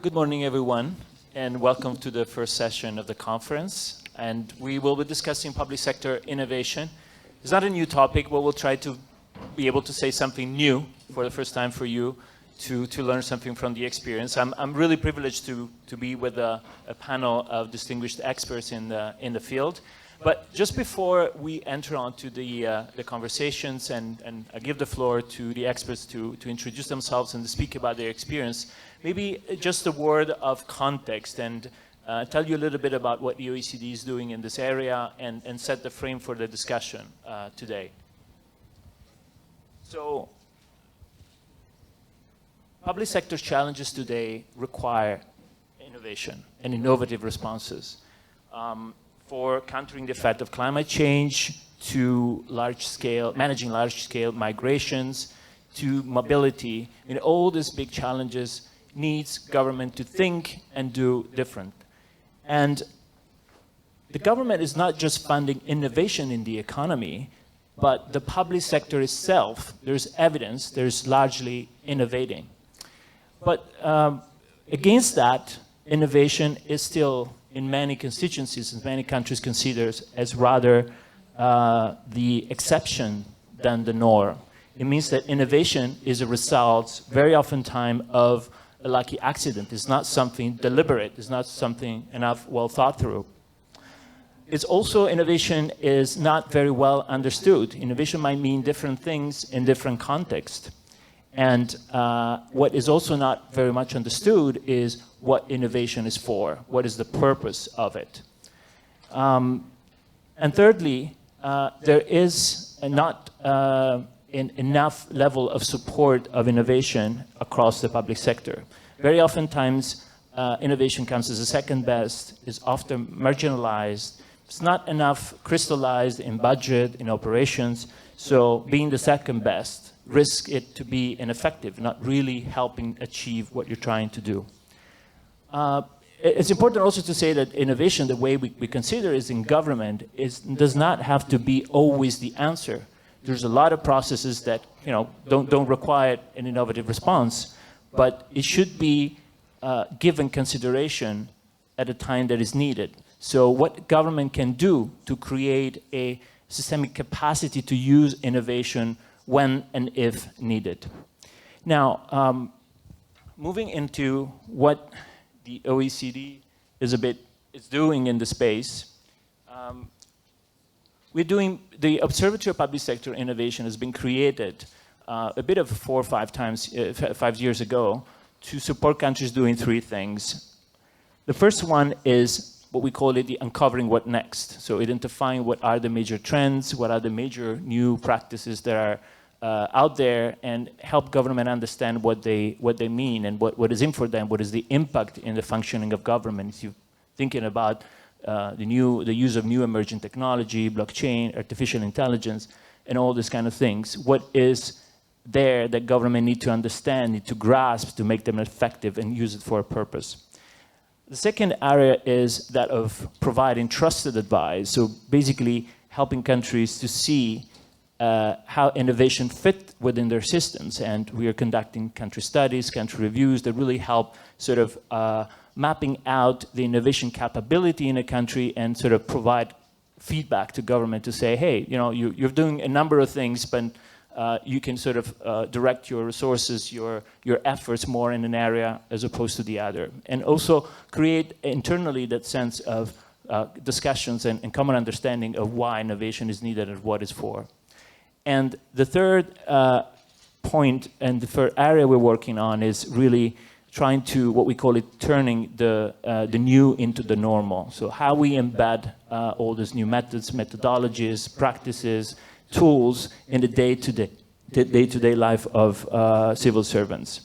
Good morning, everyone, and welcome to the first session of the conference. And we will be discussing public sector innovation. It's not a new topic, but we'll try to be able to say something new for the first time for you to learn something from the experience. I'm really privileged to be with a panel of distinguished experts in the field. But just before we enter on to the conversations and I give the floor to the experts to introduce themselves and to speak about their experience, maybe just a word of context and tell you a little bit about what the OECD is doing in this area and set the frame for the discussion today. So, public sector challenges today require innovation and innovative responses. For countering the effect of climate change, to managing large-scale migrations, to mobility, all these big challenges needs government to think and do different. And the government is not just funding innovation in the economy, but the public sector itself, there's evidence, there's largely innovating. But against that, innovation is still in many constituencies, in many countries, considered as rather the exception than the norm. It means that innovation is a result, very often time, of a lucky accident. It's not something deliberate. It's not something enough well thought through. It's also, innovation is not very well understood. Innovation might mean different things in different contexts. And what is also not very much understood is what innovation is for, what is the purpose of it. And thirdly, there is not enough level of support of innovation across the public sector. Very oftentimes, innovation comes as a second best, is often marginalized. It's not enough crystallized in budget, in operations, so being the second best risk it to be ineffective, not really helping achieve what you're trying to do. It's important also to say that innovation, the way we consider it in government, does not have to be always the answer. There's a lot of processes that don't require an innovative response, but it should be given consideration at a time that is needed. So what government can do to create a systemic capacity to use innovation when and if needed. Now, moving into what the OECD is doing in the space, the Observatory of Public Sector Innovation has been created a bit of 4 or 5 years ago to support countries doing 3 things. The first one is what we call it the uncovering what next. So identifying what are the major trends, what are the major new practices that are out there, and help government understand what they mean and what is in for them, what is the impact in the functioning of government. If you're thinking about the use of new emerging technology, blockchain, artificial intelligence, and all these kind of things, what is there that government need to understand, need to grasp to make them effective and use it for a purpose. The second area is that of providing trusted advice, so basically helping countries to see how innovation fit within their systems. And we are conducting country studies, country reviews that really help sort of mapping out the innovation capability in a country and sort of provide feedback to government to say, hey, you're doing a number of things, but you can sort of direct your resources, your efforts more in an area as opposed to the other. And also create internally that sense of discussions and common understanding of why innovation is needed and what it's for. And the third point and the third area we're working on is really trying to, what we call it, turning the new into the normal. So how we embed all these new methods, methodologies, practices, tools in the day-to-day life of civil servants.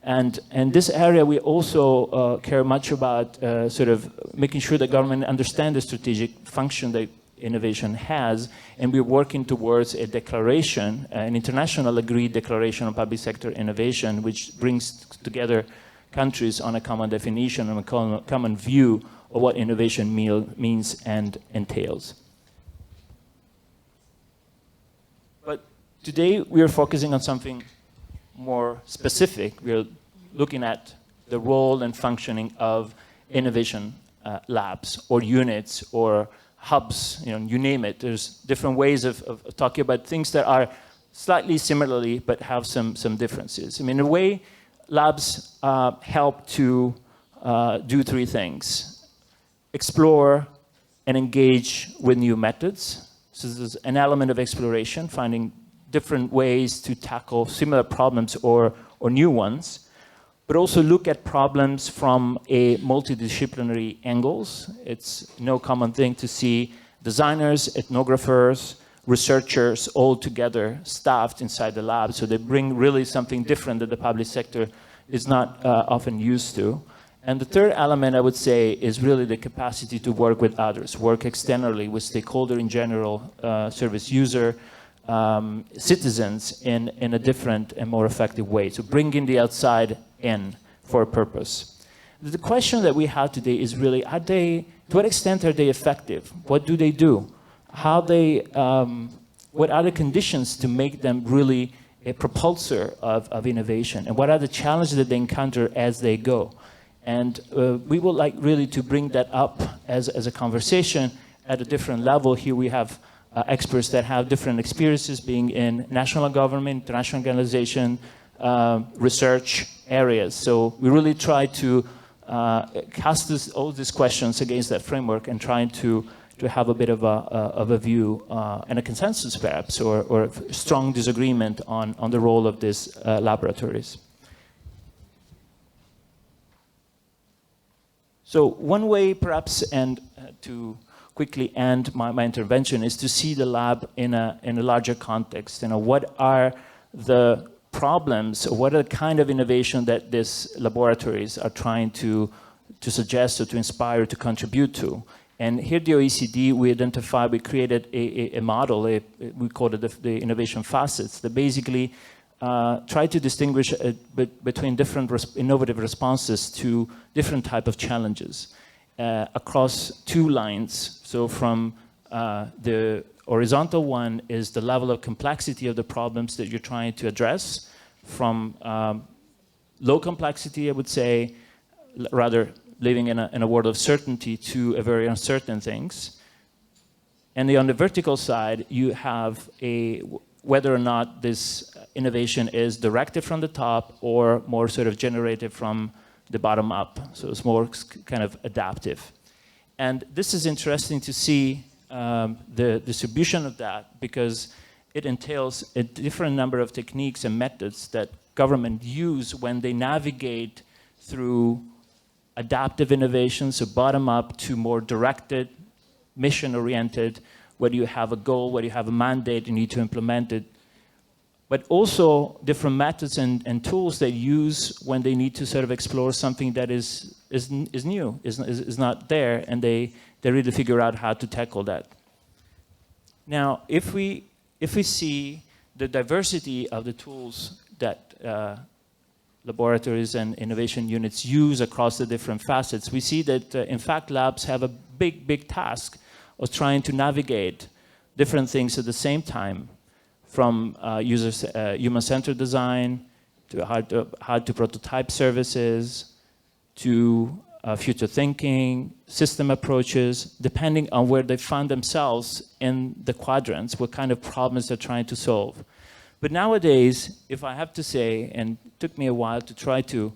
And this area we also care much about sort of making sure that government understand the strategic function that innovation has, and we're working towards a declaration, an international agreed declaration on public sector innovation, which brings together countries on a common definition and a common view of what innovation means and entails. But today we are focusing on something more specific. We are looking at the role and functioning of innovation labs or units or hubs, you name it. There's different ways of talking about things that are slightly similarly but have some differences. I mean, in a way, labs help to do three things: explore and engage with new methods. So there's an element of exploration, finding different ways to tackle similar problems or new ones, but also look at problems from a multidisciplinary angles. It's no common thing to see designers, ethnographers, researchers all together staffed inside the lab. So they bring really something different that the public sector is not often used to. And the third element, I would say, is really the capacity to work with others, work externally with stakeholder in general, service user, citizens in a different and more effective way. So bringing the outside in for a purpose. The question that we have today is really, to what extent are they effective? What do they do? What are the conditions to make them really a propulsor of innovation? And what are the challenges that they encounter as they go? And we would like really to bring that up as a conversation at a different level. Here we have experts that have different experiences being in national government, international organization, research areas. So we really try to cast all these questions against that framework and trying to have a bit of a view and a consensus perhaps, or a strong disagreement on the role of these laboratories. So one way perhaps, and to quickly end my intervention, is to see the lab in a larger context. What are the problems, or what are the kind of innovation that these laboratories are trying to suggest or to inspire, to contribute to? And here at the OECD, we created a model, we called it the innovation facets, that basically try to distinguish between different innovative responses to different type of challenges across two lines. So from the horizontal one is the level of complexity of the problems that you're trying to address, from low complexity, I would say, rather living in a world of certainty, to a very uncertain things. And on the vertical side, you have whether or not this innovation is directed from the top or more sort of generated from the bottom up. So it's more kind of adaptive. And this is interesting to see the distribution of that, because it entails a different number of techniques and methods that government use when they navigate through adaptive innovations, so bottom up, to more directed, mission-oriented, where you have a goal, where you have a mandate, you need to implement it. But also different methods and tools they use when they need to sort of explore something that is new, is not there, and they really figure out how to tackle that. Now, if we see the diversity of the tools that laboratories and innovation units use across the different facets, we see that, in fact, labs have a big task of trying to navigate different things at the same time, from human-centered design, to how to prototype services, to future thinking, system approaches, depending on where they find themselves in the quadrants, what kind of problems they're trying to solve. But nowadays, if I have to say, and it took me a while to try to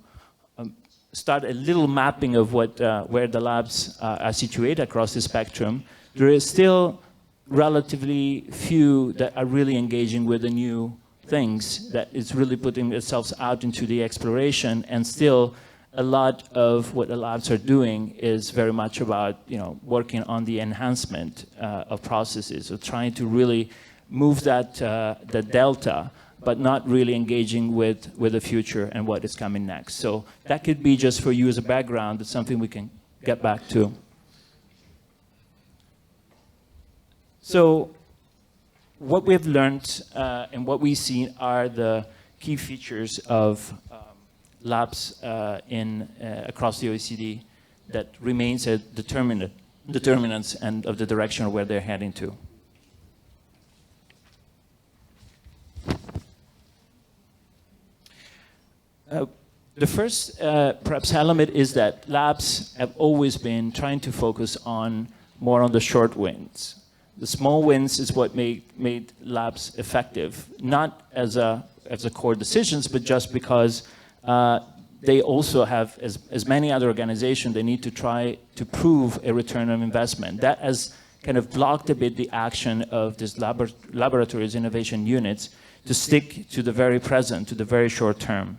start a little mapping of where the labs are situated across the spectrum, there is still relatively few that are really engaging with the new things, that is really putting themselves out into the exploration, and still a lot of what the labs are doing is very much about working on the enhancement of processes, or trying to really move that the delta, but not really engaging with the future and what is coming next. So that could be, just for you as a background, it's something we can get back to. So what we've learned and what we've seen are the key features of labs across the OECD that remains a determinants and of the direction where they're heading to. The first perhaps element is that labs have always been trying to focus on more on the short wins. The small wins is what made labs effective, not as a core decisions, but just because they also have, as many other organizations, they need to try to prove a return on investment. That has kind of blocked a bit the action of these laboratories, innovation units, to stick to the very present, to the very short term.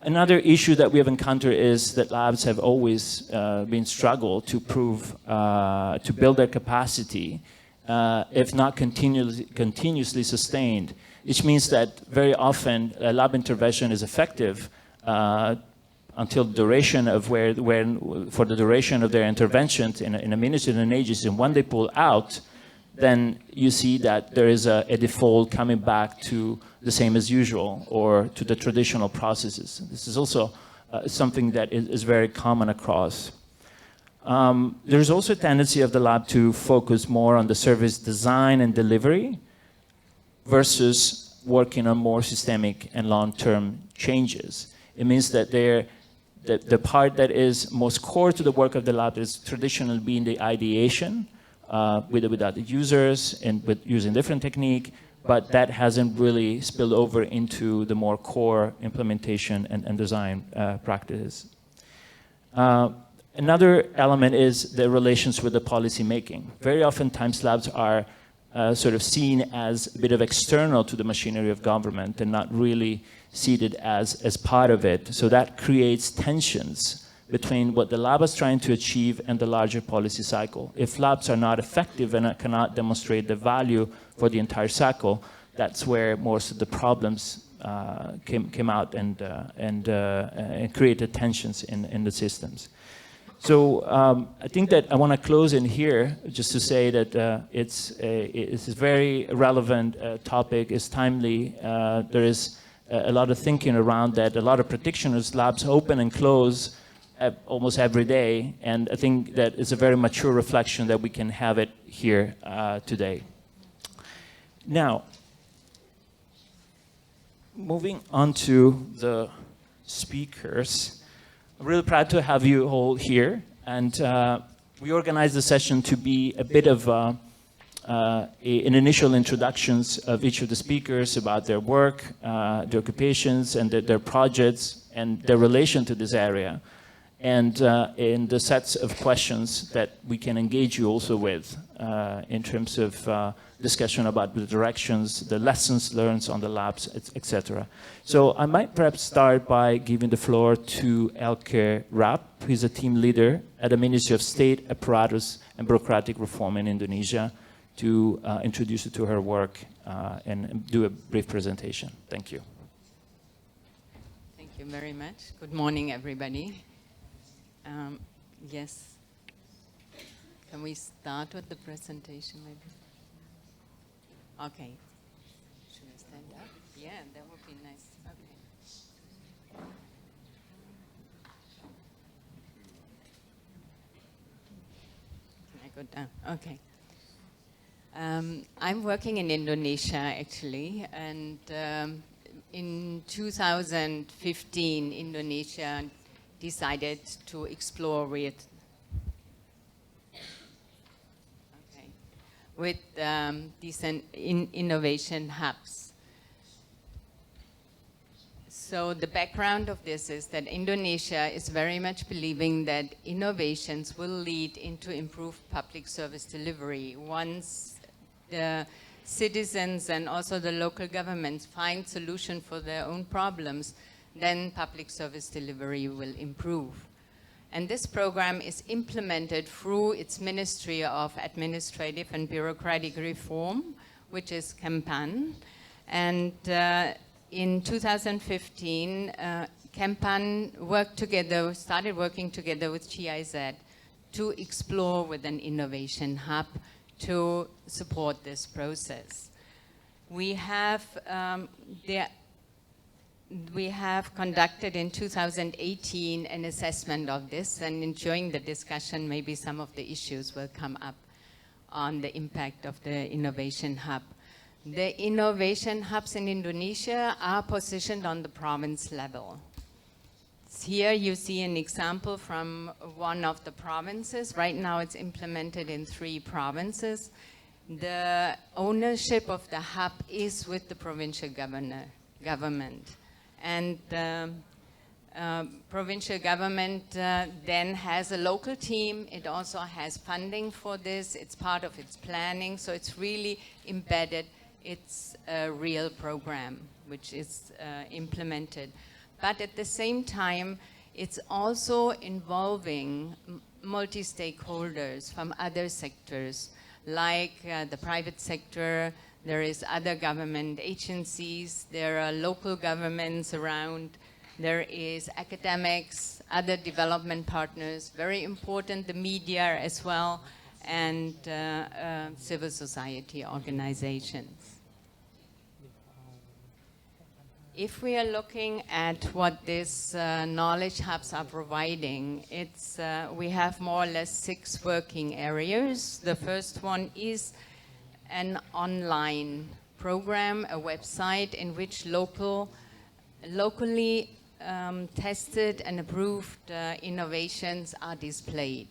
Another issue that we have encountered is that labs have always been struggled to prove, to build their capacity, if not continuously sustained, which means that very often a lab intervention is effective until the duration of for the duration of their interventions in a ministry and an agency, and when they pull out, then you see that there is a default coming back to the same as usual or to the traditional processes. This is also something that is very common across. There's also a tendency of the lab to focus more on the service design and delivery versus working on more systemic and long-term changes. It means that the part that is most core to the work of the lab is traditionally being the ideation, with other users and with using different technique, but that hasn't really spilled over into the more core implementation and design practices. Another element is the relations with the policy making. Very oftentimes labs are sort of seen as a bit of external to the machinery of government and not really seated as part of it. So that creates tensions between what the lab is trying to achieve and the larger policy cycle. If labs are not effective and cannot demonstrate the value for the entire cycle, that's where most of the problems came out and created tensions in the systems. So I think that I want to close in here just to say that it's a very relevant topic, it's timely. There is a lot of thinking around that, a lot of practitioners, labs open and close almost every day, and I think that it's a very mature reflection that we can have it here today. Now, moving on to the speakers, I'm really proud to have you all here, and we organized the session to be a bit of an initial introductions of each of the speakers about their work, their occupations, and their projects, and their relation to this area. And in the sets of questions that we can engage you also with in terms of discussion about the directions, the lessons learned on the labs, etc. So I might perhaps start by giving the floor to Elke Rapp, who is a team leader at the Ministry of State Apparatus and Bureaucratic Reform in Indonesia, to introduce you to her work and do a brief presentation. Thank you. Thank you very much. Good morning, everybody. Yes. Can we start with the presentation, maybe? Okay. Should I stand up? Yeah, that would be nice. Okay. Can I go down? Okay. I'm working in Indonesia, actually, and in 2015, Indonesia decided to explore with these innovation hubs. So the background of this is that Indonesia is very much believing that innovations will lead into improved public service delivery once the citizens and also the local governments find solutions for their own problems. Then public service delivery will improve. And this program is implemented through its Ministry of Administrative and Bureaucratic Reform, which is Kempan. And in 2015, Kempan started working together with GIZ to explore with an innovation hub to support this process. We have conducted in 2018 an assessment of this, and during the discussion, maybe some of the issues will come up on the impact of the innovation hub. The innovation hubs in Indonesia are positioned on the province level. here you see an example from one of the provinces. Right now it's implemented in 3 provinces. The ownership of the hub is with the provincial government. And the provincial government then has a local team. It also has funding for this. It's part of its planning. So it's really embedded. It's a real program which is implemented. But at the same time, it's also involving multi-stakeholders from other sectors, like the private sector. There is other government agencies. There are local governments around. There is academics, other development partners, very important, the media as well, and civil society organizations. If we are looking at what these knowledge hubs are providing, it's, we have more or less 6 working areas. The first one is an online program, a website in which locally tested and approved innovations are displayed.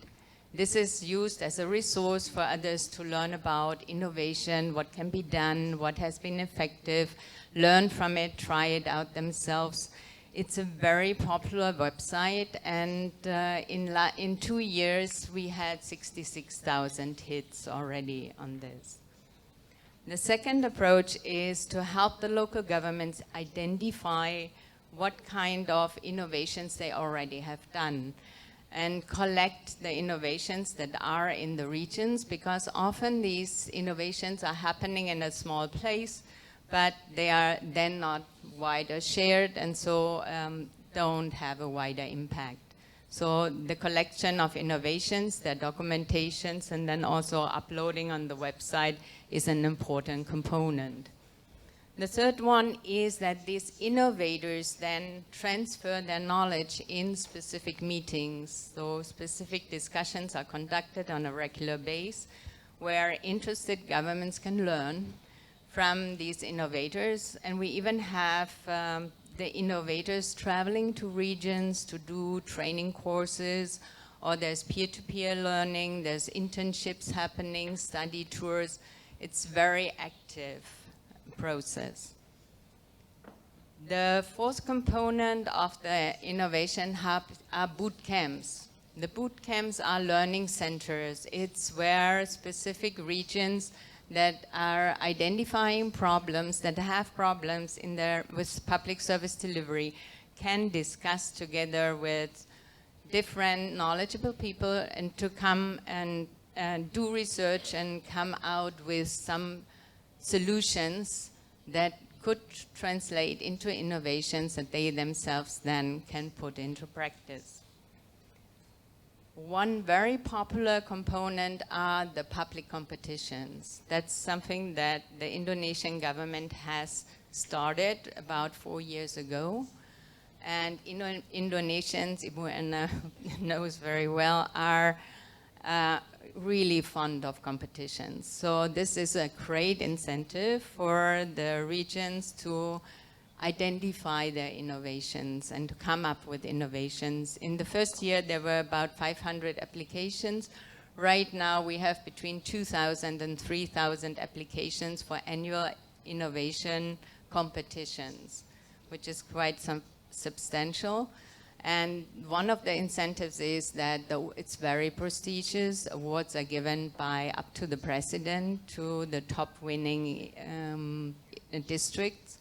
This is used as a resource for others to learn about innovation, what can be done, what has been effective, learn from it, try it out themselves. It's a very popular website, and in 2 years we had 66,000 hits already on this. The second approach is to help the local governments identify what kind of innovations they already have done and collect the innovations that are in the regions, because often these innovations are happening in a small place, but they are then not wider shared, and so don't have a wider impact. So the collection of innovations, their documentations, and then also uploading on the website is an important component. The third one is that these innovators then transfer their knowledge in specific meetings. So specific discussions are conducted on a regular basis where interested governments can learn from these innovators. And we even have the innovators traveling to regions to do training courses, or there's peer-to-peer learning, there's internships happening, study tours. It's very active process. The fourth component of the Innovation Hub are boot camps. The boot camps are learning centers. It's where specific regions that are identifying problems, that have problems in with public service delivery, can discuss together with different knowledgeable people and to come and do research and come out with some solutions that could translate into innovations that they themselves then can put into practice. One very popular component are the public competitions. That's something that the Indonesian government has started about 4 years ago. And Indonesians, Ibu Anna knows very well, are really fond of competitions. So this is a great incentive for the regions to identify their innovations and to come up with innovations. In the first year, there were about 500 applications. Right now, we have between 2,000 and 3,000 applications for annual innovation competitions, which is quite substantial. And one of the incentives is that it's very prestigious. Awards are given by up to the president to the top winning districts.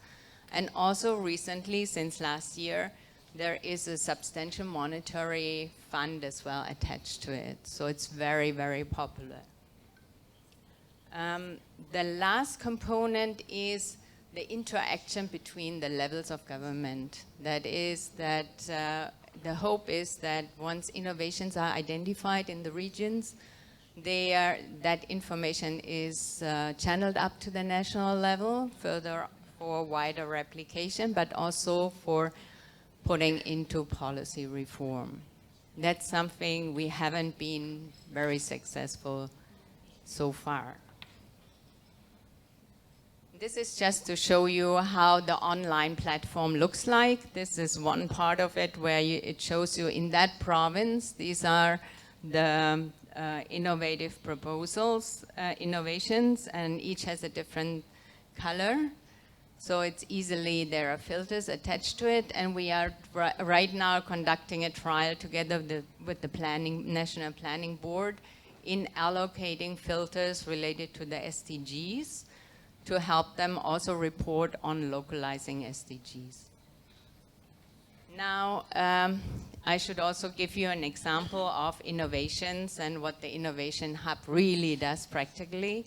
And also recently, since last year, there is a substantial monetary fund as well attached to it. So it's very, very popular. The last component is the interaction between the levels of government. That is that the hope is that once innovations are identified in the regions, that information is channeled up to the national level, further for wider replication, but also for putting into policy reform. That's something we haven't been very successful so far. This is just to show you how the online platform looks like. This is one part of it where it shows you in that province. These are the innovative proposals, innovations, and each has a different color. So it's easily, there are filters attached to it, and we are right now conducting a trial together with the National Planning Board in allocating filters related to the SDGs to help them also report on localizing SDGs. Now, I should also give you an example of innovations and what the Innovation Hub really does practically.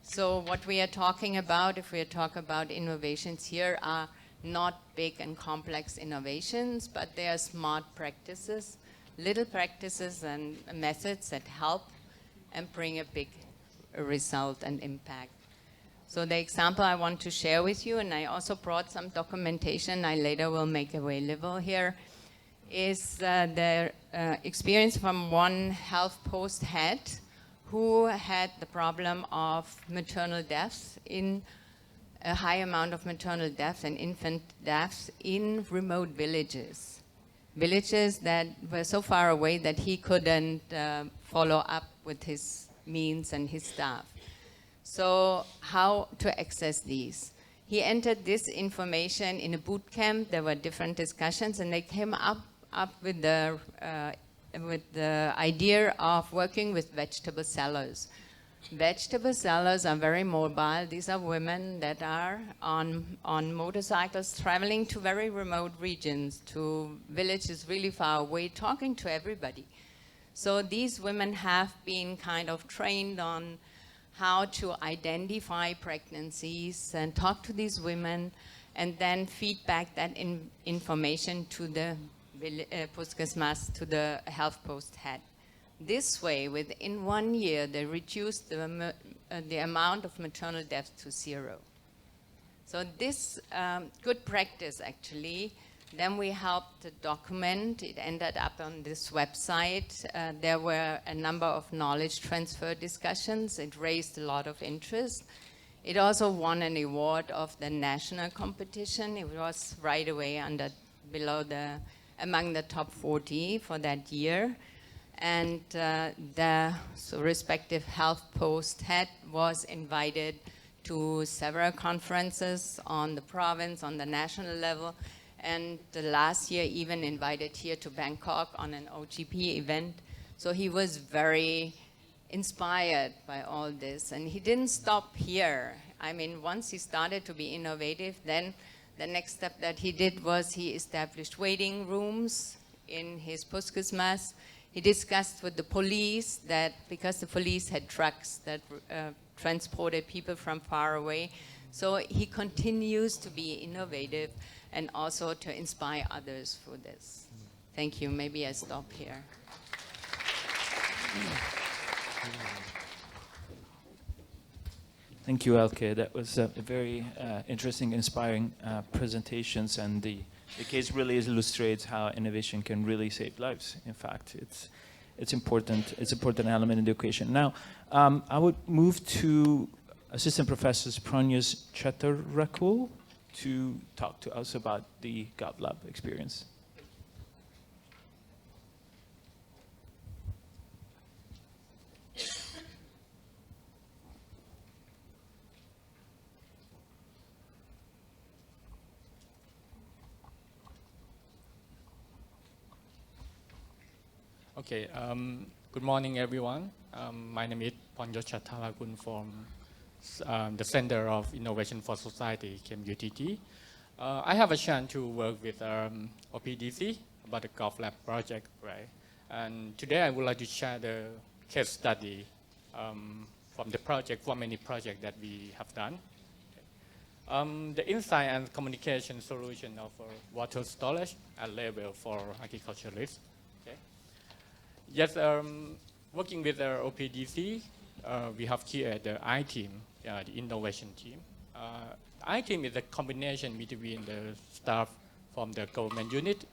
So what we are talking about, if we talk about innovations here, are not big and complex innovations, but they are smart practices, little practices and methods that help and bring a big result and impact. So the example I want to share with you, and I also brought some documentation I later will make available here, is the experience from one health post head who had the problem of maternal deaths, in a high amount of maternal deaths and infant deaths in remote villages. Villages that were so far away that he couldn't follow up with his means and his staff. So how to access these? He entered this information in a boot camp. There were different discussions, and they came up with the idea of working with vegetable sellers. Vegetable sellers are very mobile. These are women that are on motorcycles traveling to very remote regions, to villages really far away, talking to everybody. So these women have been kind of trained on how to identify pregnancies and talk to these women and then feed back that information to the Puskesmas, to the health post head. This way, within 1 year, they reduced the amount of maternal deaths to 0. So this good practice, actually, then we helped document. It ended up on this website. There were a number of knowledge transfer discussions. It raised a lot of interest. It also won an award of the national competition. It was right away among the top 40 for that year. And the respective health post head was invited to several conferences on the province, on the national level, and the last year even invited here to Bangkok on an OGP event. So he was very inspired by all this, and he didn't stop here. I mean, once he started to be innovative, then the next step that he did was he established waiting rooms in his Puskesmas. He discussed with the police that, because the police had trucks that transported people from far away, so he continues to be innovative and also to inspire others for this. Thank you. Maybe I stop here. Thank you, Elke. That was a very interesting, inspiring presentations, and the case really illustrates how innovation can really save lives. In fact, it's important. It's an important element in the equation. Now, I would move to Assistant Professor Pranyas Chattarrakul to talk to us about the GovLab experience. Okay, good morning, everyone. My name is Pranyas Chattarrakul from the Center of Innovation for Society, KMUTT. I have a chance to work with OPDC about the GovLab project, right? And today I would like to share the case study from the project, from many projects that we have done. The insight and communication solution of water storage and label for agriculturalists. Okay. Yes, working with our OPDC, we have created the I-team, the innovation team. I-team is a combination between the staff from the government unit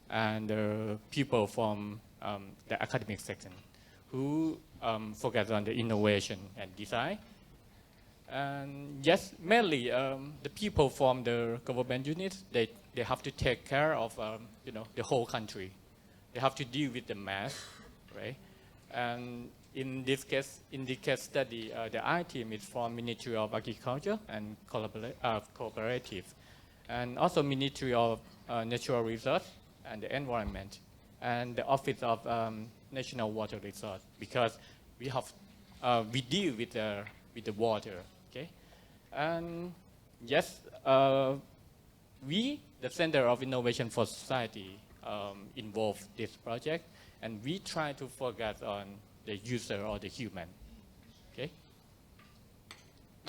and the people from the academic section who focus on the innovation and design. And yes, mainly the people from the government units, they have to take care of the whole country. They have to deal with the mass, right? And in this case study, the I team is from Ministry of Agriculture and Cooperative, and also Ministry of Natural Resources and the Environment, and the Office of National Water Resource, because we deal with the water. Okay, and yes, we, the Center of Innovation for Society, involved this project, and we try to focus on the user or the human. Okay.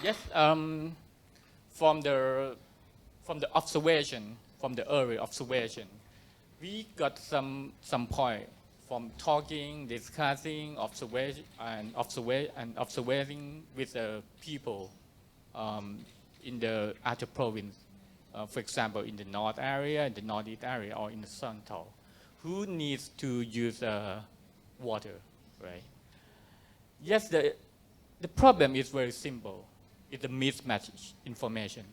Yes, from the observation, from the early observation, we got some point from talking, discussing, observing with the people in the other province. For example, in the north area, in the northeast area, or in the central, who needs to use water, right? Yes, the problem is very simple. It's a mismatch information.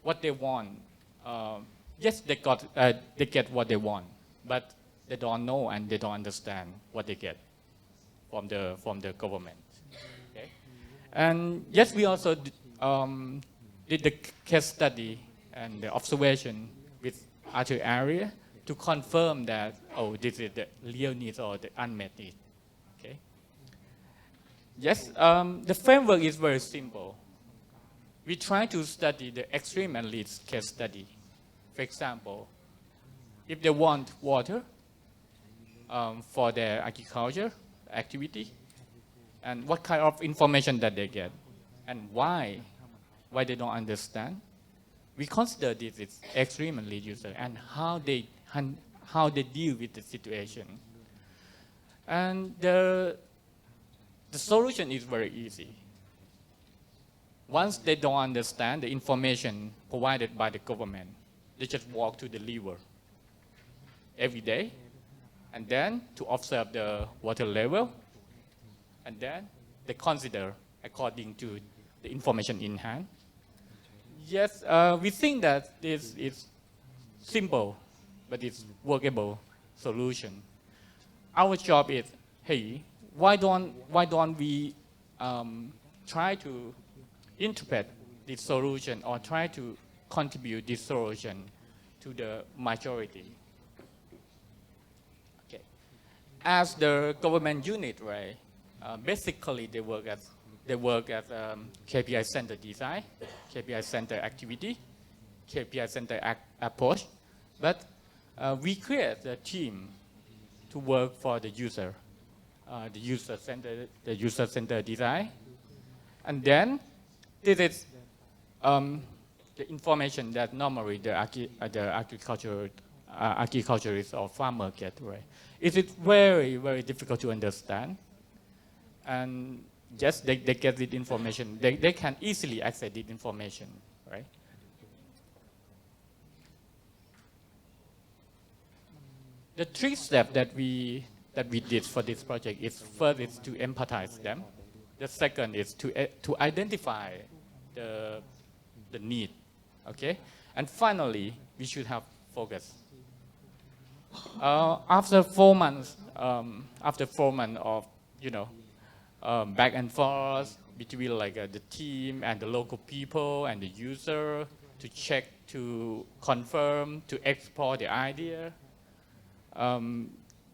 What they want, yes, they get what they want, but they don't know and they don't understand what they get from the government. Okay? And yes, we also did the case study and the observation with other area to confirm that, oh, this is the real need or the unmet need. Okay. Yes, the framework is very simple. We try to study the extreme and least case study. For example, if they want water for their agriculture activity, and what kind of information that they get, and why they don't understand. We consider this is extremely user and how they deal with the situation. And the solution is very easy. Once they don't understand the information provided by the government, they just walk to the river every day, and then to observe the water level, and then they consider according to the information in hand. Yes, we think that this is simple, but it's workable solution. Our job is, hey, why don't we try to interpret this solution or try to contribute this solution to the majority? Okay. As the government unit, right? Basically, they work as KPI center design, KPI center activity, KPI center approach, but we create a team to work for the user center design, and then this is the information that normally the agriculturist or farmer get, right? It is very, very difficult to understand, and yes, they get this information. They can easily access this information, right? The 3 steps that we did for this project is, first is to empathize them. The second is to identify the need, okay? And finally, we should have focus. After 4 months of back and forth between the team and the local people and the user to check, to confirm, to explore the idea.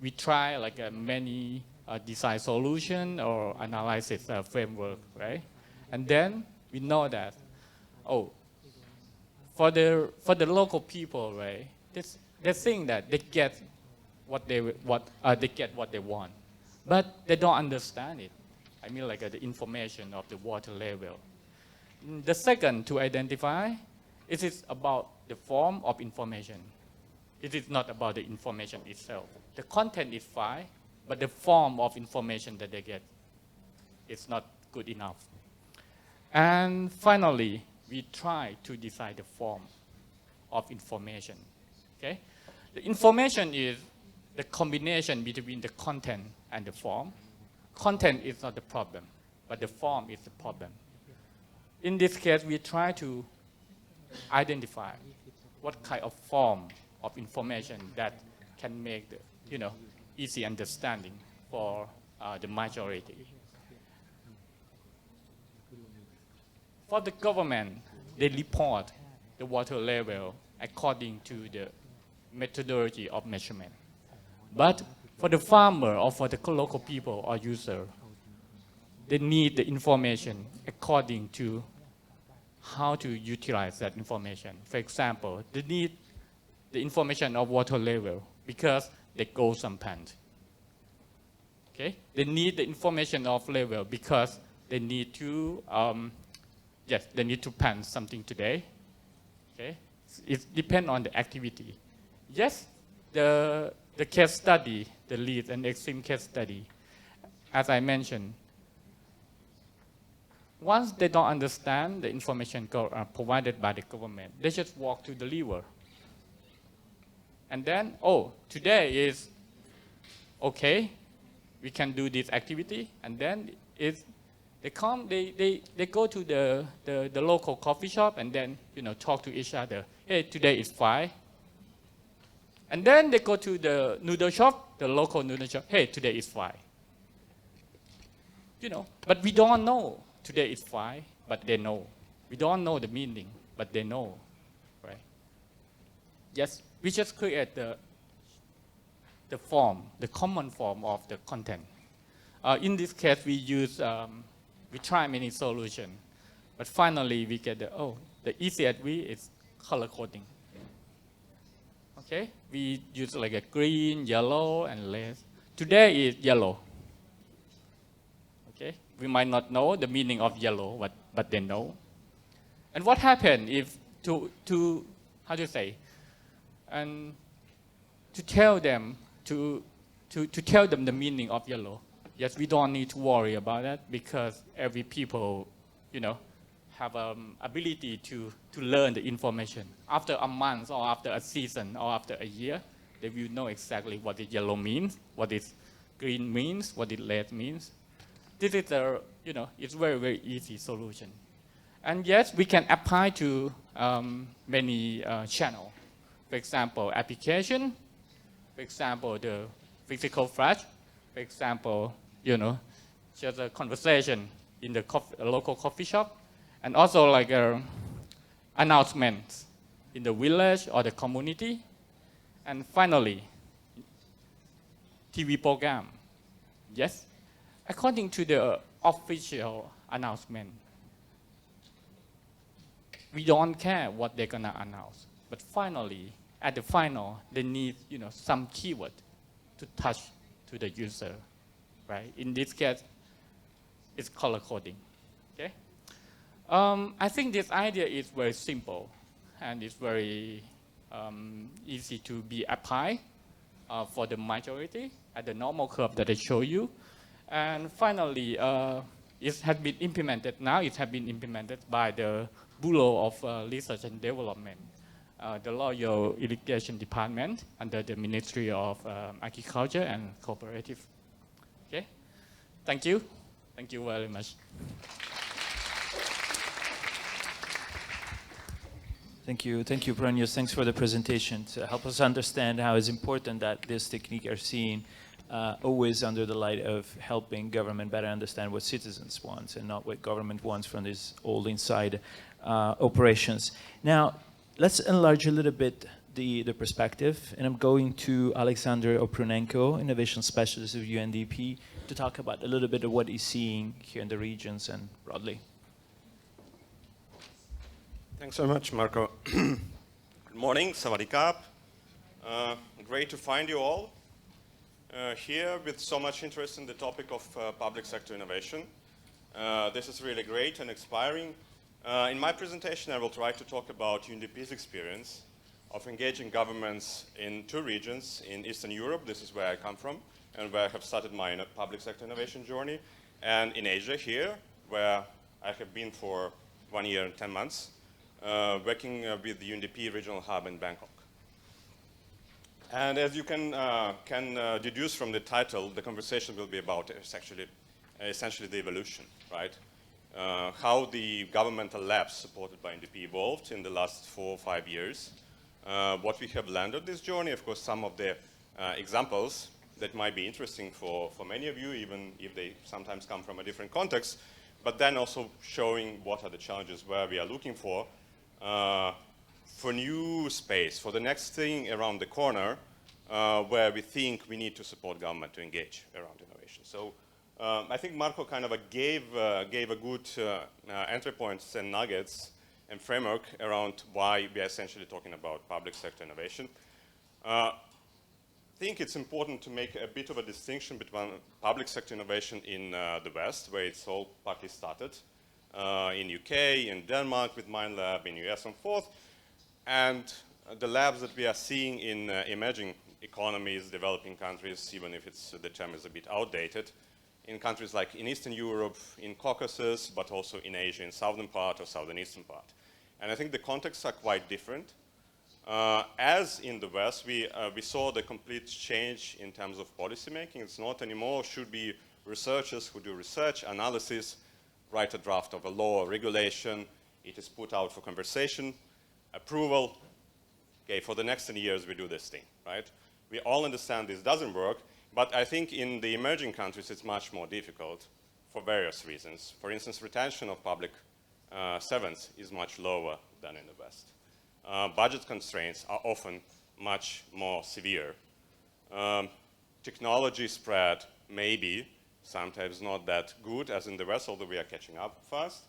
We try many design solution or analysis framework, right? And then we know that, for the local people, right? They think that they get what they want, but they don't understand it. I mean, the information of the water level. The second, to identify, it is about the form of information. It is not about the information itself. The content is fine, but the form of information that they get is not good enough. And finally, we try to decide the form of information. Okay? The information is the combination between the content and the form. Content is not the problem, but the form is the problem. in this case, we try to identify what kind of form of information that can make the, easy understanding for the majority. For the government, they report the water level according to the methodology of measurement. But for the farmer or for the local people or user, they need the information according to how to utilize that information. For example, they need the information of water level because they go some pond. Okay? They need the information of level because they need to, they need to plant something today. Okay? It depends on the activity. Yes, the case study, the lead and extreme case study, as I mentioned, once they don't understand the information provided by the government, they just walk to the river. And then, oh, today is okay, we can do this activity. And then they go to the local coffee shop and then, talk to each other. Hey, today is fine. And then they go to the noodle shop, the local noodle shop. Hey, today is fine. But we don't know today is fine, but they know. We don't know the meaning, but they know, right? Yes, we just create the form, the common form of the content. In this case, we try many solutions, but finally we get the easiest way is color coding. Okay, we use like a green, yellow, and red. Today is yellow. Okay, we might not know the meaning of yellow, but they know. And what happened if how to say, and to tell them to tell them the meaning of yellow? Yes, we don't need to worry about that because every people, have ability to learn the information. After a month or after a season or after a year, they will know exactly what the yellow means, what is green means, what the red means. This is it's very, very easy solution. And yes, we can apply to many channels. For example, application. For example, the physical flash. For example, just a conversation in the local coffee shop. And also like announcements in the village or the community. And finally, TV program. Yes, according to the official announcement, we don't care what they're gonna announce. But finally, at the final, they need some keyword to touch to the user, right? In this case, it's color coding. Okay. I think this idea is very simple and it's very easy to be applied for the majority at the normal curve that I show you. And finally, it has been implemented. Now it has been implemented by the Bureau of Research and Development, the Royal Irrigation Department under the Ministry of Agriculture and Cooperative. Okay, thank you. Thank you very much. Thank you, Pranyos. Thanks for the presentation to help us understand how it's important that this technique are seen always under the light of helping government better understand what citizens want and not what government wants from these all inside operations. Now, let's enlarge a little bit the perspective, and I'm going to Alexander Oprunenko, Innovation Specialist of UNDP, to talk about a little bit of what he's seeing here in the regions and broadly. Thanks so much, Marco. Good morning, Sawadee Krap. Great to find you all here with so much interest in the topic of public sector innovation. This is really great and inspiring. In my presentation, I will try to talk about UNDP's experience of engaging governments in two regions in Eastern Europe. This is where I come from and where I have started my public sector innovation journey. And in Asia here, where I have been for 1 year and 10 months. Working with the UNDP regional hub in Bangkok. And as you can deduce from the title, the conversation will be about essentially the evolution, right? how the governmental labs supported by NDP evolved in the last 4 or 5 years, what we have learned on this journey, of course, some of the examples that might be interesting for many of you, even if they sometimes come from a different context, but then also showing what are the challenges where we are looking for new space, for the next thing around the corner, where we think we need to support government to engage around innovation. So I think Marco kind of gave a good entry points and nuggets and framework around why we are essentially talking about public sector innovation. I think it's important to make a bit of a distinction between public sector innovation in the West, where it's all partly started, in UK, in Denmark with MindLab, in US and forth, and the labs that we are seeing in emerging economies, developing countries, even if the term is a bit outdated, in countries like in Eastern Europe, in Caucasus, but also in Asia, in southern part or southern eastern part. And I think the contexts are quite different. As in the West, we saw the complete change in terms of policy making. It's not anymore should be researchers who do research, analysis, write a draft of a law or regulation. It is put out for conversation, approval. Okay, for the next 10 years we do this thing, right? We all understand this doesn't work, but I think in the emerging countries it's much more difficult for various reasons. For instance, retention of public servants is much lower than in the West. Budget constraints are often much more severe. Technology spread maybe sometimes not that good as in the West, although we are catching up fast,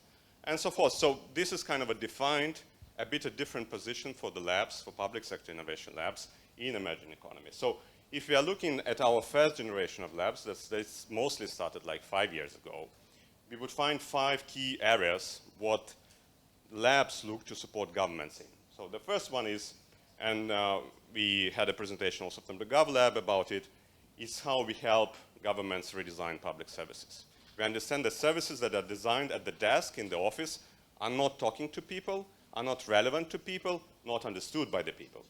and so forth. So this is kind of a bit a different position for the labs, for public sector innovation labs in emerging economies. So if we are looking at our first generation of labs, that's mostly started like 5 years ago, we would find 5 key areas what labs look to support governments in. So the first one is, and we had a presentation also from the GovLab about it, is how we help governments redesign public services. We understand that services that are designed at the desk in the office are not talking to people, are not relevant to people, not understood by the people.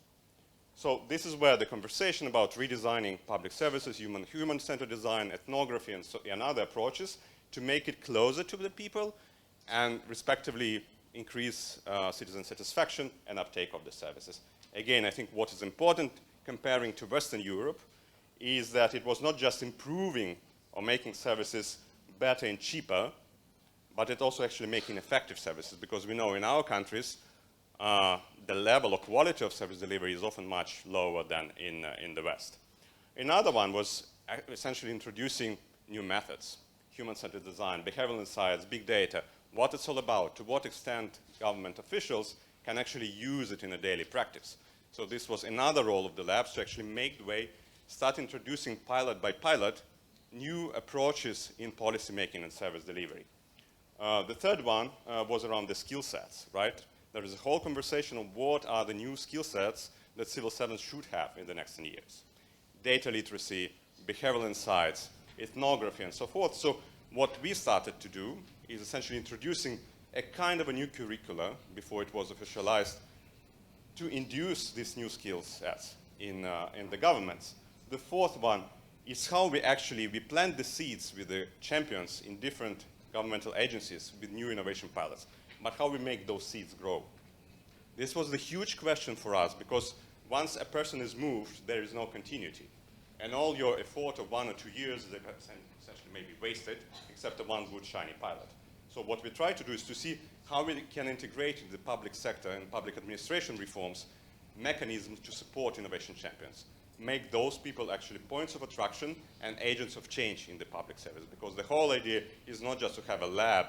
So this is where the conversation about redesigning public services, human-centered design, ethnography, and other approaches to make it closer to the people and respectively increase citizen satisfaction and uptake of the services. Again, I think what is important comparing to Western Europe is that it was not just improving or making services better and cheaper, but it also actually making effective services, because we know in our countries the level of quality of service delivery is often much lower than in the West. Another one was essentially introducing new methods, human-centered design, behavioral insights, big data, what it's all about, to what extent government officials can actually use it in a daily practice. So this was another role of the labs to actually make the way, start introducing pilot by pilot new approaches in policy making and service delivery. The third one was around the skill sets, right? There is a whole conversation of what are the new skill sets that civil servants should have in the next 10 years. Data literacy, behavioral insights, ethnography, and so forth. So what we started to do is essentially introducing a kind of a new curricula before it was officialized to induce these new skill sets in the governments. The fourth one is how we plant the seeds with the champions in different governmental agencies with new innovation pilots, but how we make those seeds grow. This was the huge question for us, because once a person is moved, there is no continuity. And all your effort of 1 or 2 years is essentially maybe wasted, except the one good shiny pilot. So what we try to do is to see how we can integrate into the public sector and public administration reforms mechanisms to support innovation champions. Make those people actually points of attraction and agents of change in the public service. Because the whole idea is not just to have a lab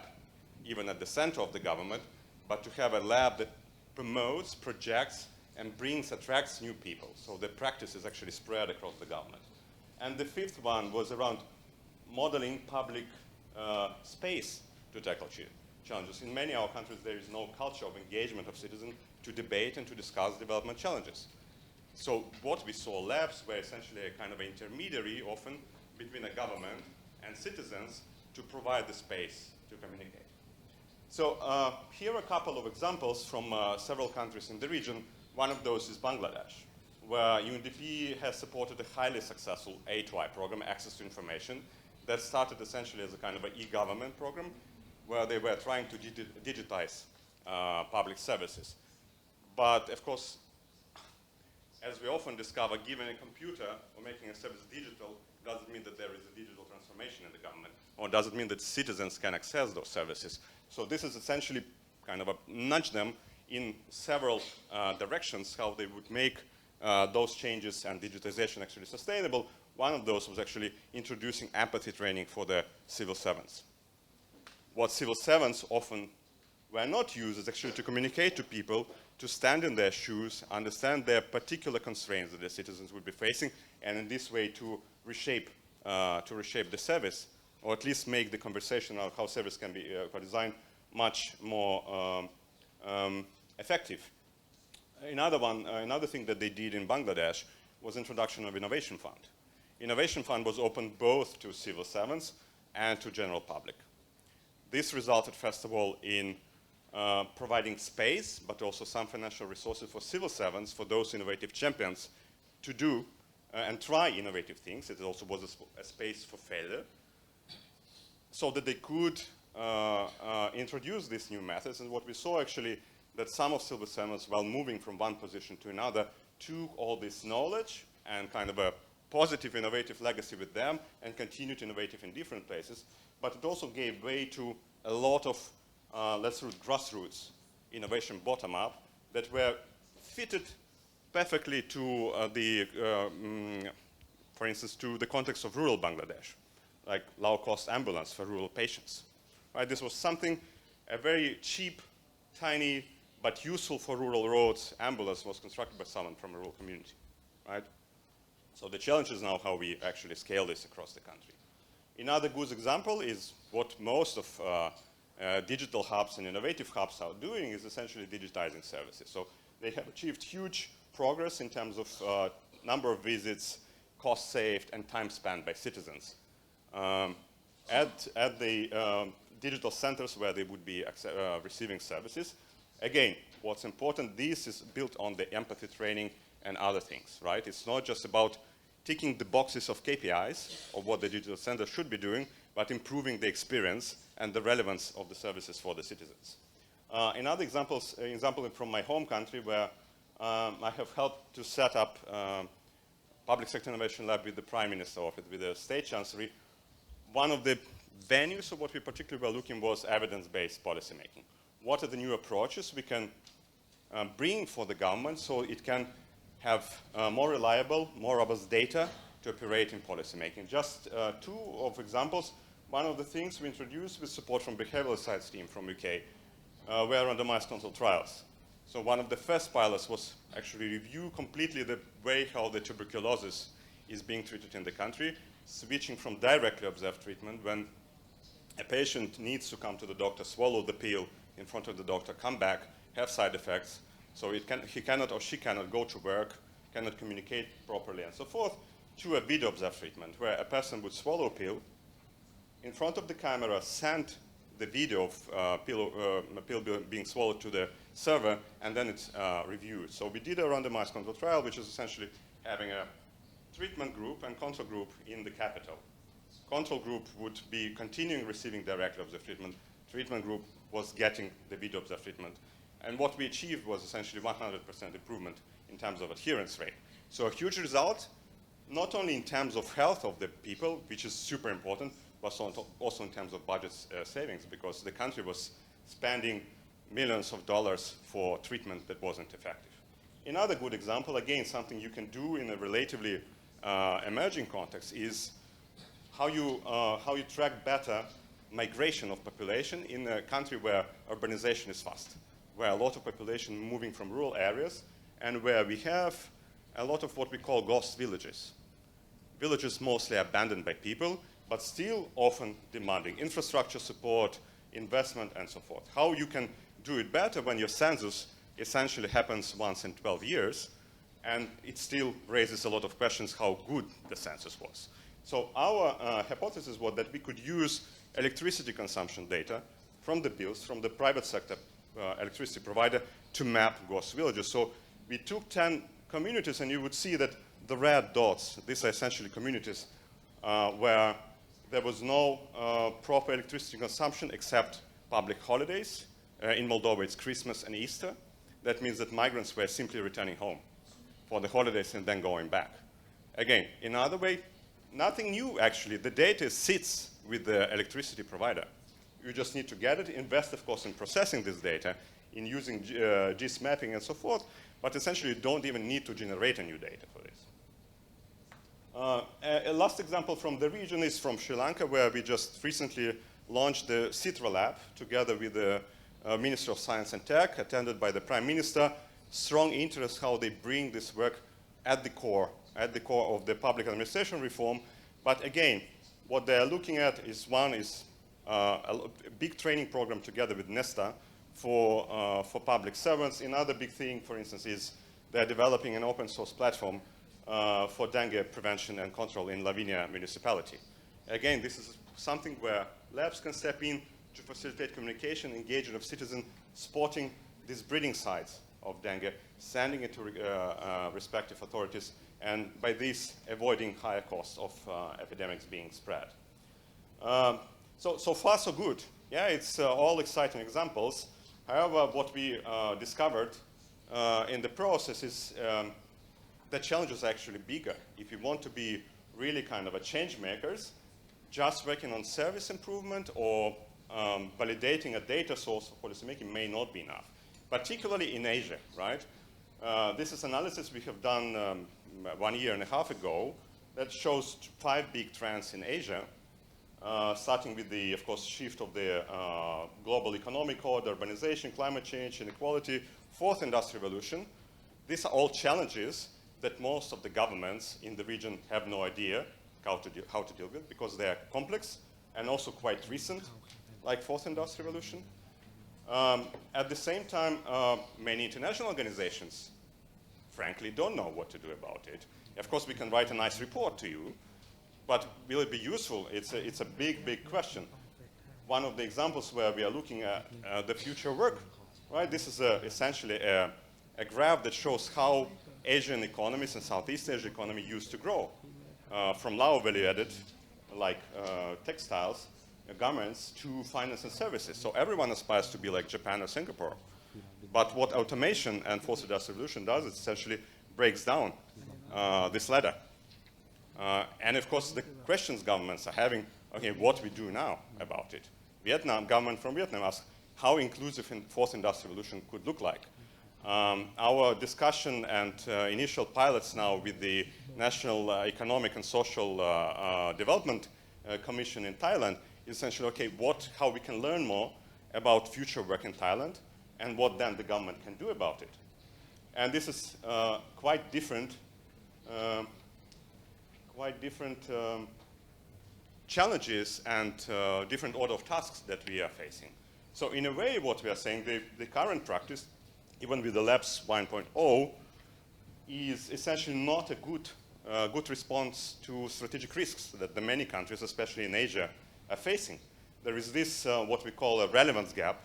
even at the center of the government, but to have a lab that promotes, projects, and attracts new people. So the practice is actually spread across the government. And the fifth one was around modeling public space to tackle challenges. In many of our countries, there is no culture of engagement of citizens to debate and to discuss development challenges. So what we saw labs were essentially a kind of intermediary often between a government and citizens to provide the space to communicate. So here are a couple of examples from several countries in the region. One of those is Bangladesh, where UNDP has supported a highly successful A2I program, Access to Information, that started essentially as a kind of an e-government program, where they were trying to digitize public services. But of course, as we often discover, giving a computer or making a service digital doesn't mean that there is a digital transformation in the government, or doesn't mean that citizens can access those services. So this is essentially kind of a nudge them in several directions how they would make those changes and digitization actually sustainable. One of those was actually introducing empathy training for the civil servants. What civil servants often were not used is actually to communicate to people, to stand in their shoes, understand their particular constraints that the citizens would be facing, and in this way to reshape the service, or at least make the conversation of how service can be designed much more effective. Another thing that they did in Bangladesh was introduction of Innovation Fund. Innovation Fund was open both to civil servants and to general public. This resulted, first of all, in providing space, but also some financial resources for civil servants, for those innovative champions, to do and try innovative things. It also was a space for failure, so that they could introduce these new methods. And what we saw actually, that some of civil servants, while moving from one position to another, took all this knowledge and kind of a positive innovative legacy with them and continued innovative in different places. But it also gave way to a lot of, let's say, grassroots innovation bottom-up that were fitted perfectly to for instance, to the context of rural Bangladesh, like low-cost ambulance for rural patients. Right? This was something, a very cheap, tiny, but useful for rural roads ambulance was constructed by someone from a rural community. Right? So the challenge is now how we actually scale this across the country. Another good example is what most of digital hubs and innovative hubs are doing is essentially digitizing services. So they have achieved huge progress in terms of number of visits, cost saved, and time spent by citizens. At the digital centers where they would be receiving services, again, what's important, this is built on the empathy training and other things, right? It's not just about ticking the boxes of KPIs of what the digital center should be doing, but improving the experience and the relevance of the services for the citizens. Another example from my home country where I have helped to set up Public Sector Innovation Lab with the Prime Minister office, with the State Chancellery. One of the venues of what we particularly were looking was evidence-based policymaking. What are the new approaches we can bring for the government so it can have more reliable, more robust data to operate in policymaking? Just two of examples. One of the things we introduced with support from behavioral science team from UK were randomized controlled trials. So one of the first pilots was actually review completely the way how the tuberculosis is being treated in the country, switching from directly observed treatment when a patient needs to come to the doctor, swallow the pill in front of the doctor, come back, have side effects, so he cannot or she cannot go to work, cannot communicate properly, and so forth, to a video observed treatment where a person would swallow a pill, in front of the camera, send the video of a pill being swallowed to the server, and then it's reviewed. So we did a randomized control trial, which is essentially having a treatment group and control group in the capital. Control group would be continuing receiving directly observed treatment. Treatment group was getting the video observed treatment. And what we achieved was essentially 100% improvement in terms of adherence rate. So a huge result, not only in terms of health of the people, which is super important, but also in terms of budget savings, because the country was spending millions of dollars for treatment that wasn't effective. Another good example, again, something you can do in a relatively emerging context, is how you track better migration of population in a country where urbanization is fast, where a lot of population moving from rural areas, and where we have a lot of what we call ghost villages. Villages mostly abandoned by people, but still often demanding infrastructure support, investment, and so forth. How you can do it better when your census essentially happens once in 12 years, and it still raises a lot of questions how good the census was. So our hypothesis was that we could use electricity consumption data from the bills, from the private sector electricity provider, to map ghost villages. So we took 10 communities, and you would see that the red dots, these are essentially communities where there was no proper electricity consumption except public holidays. In Moldova, it's Christmas and Easter. That means that migrants were simply returning home for the holidays and then going back. Again, in another way, nothing new, actually. The data sits with the electricity provider. You just need to get it, invest, of course, in processing this data, in using GIS mapping and so forth, but essentially you don't even need to generate a new data for this. A last example from the region is from Sri Lanka, where we just recently launched the CITRA lab together with the Minister of Science and Tech, attended by the Prime Minister. Strong interest how they bring this work at the core of the public administration reform. But again, what they are looking at is one is a big training program together with Nesta for public servants. Another big thing, for instance, is they're developing an open source platform for dengue prevention and control in Lavinia municipality. Again, this is something where labs can step in to facilitate communication, engagement of citizens, spotting these breeding sites of dengue, sending it to respective authorities, and by this, avoiding higher costs of epidemics being spread. So far, so good. Yeah, it's all exciting examples. However, what we discovered in the process is the challenge is actually bigger. If you want to be really kind of a change makers, just working on service improvement or validating a data source for policymaking may not be enough, particularly in Asia, right? This is analysis we have done 1.5 years ago that shows 5 big trends in Asia, starting with the, of course, shift of the global economic order, urbanization, climate change, inequality, 4th industrial revolution. These are all challenges that most of the governments in the region have no idea how to deal with, because they are complex and also quite recent, like 4th industrial revolution. At the same time, many international organizations, frankly, don't know what to do about it. Of course, we can write a nice report to you, but will it be useful? It's a big, big question. One of the examples where we are looking at the future work, right? This is essentially a graph that shows how Asian economies and Southeast Asia economy used to grow from low value added, like textiles, garments, to finance and services. So everyone aspires to be like Japan or Singapore. But what automation and 4th industrial revolution does, it essentially breaks down this ladder. And of course, the questions governments are having, okay, what we do now about it? Government from Vietnam asked how inclusive 4th industrial revolution could look like. Our discussion and initial pilots now with the National Economic and Social Development Commission in Thailand is essentially, okay, how we can learn more about future work in Thailand and what then the government can do about it. And this is quite different challenges and different order of tasks that we are facing. So in a way, what we are saying, the current practice, even with the Labs 1.0, is essentially not a good response to strategic risks that the many countries, especially in Asia, are facing. There is this, what we call a relevance gap,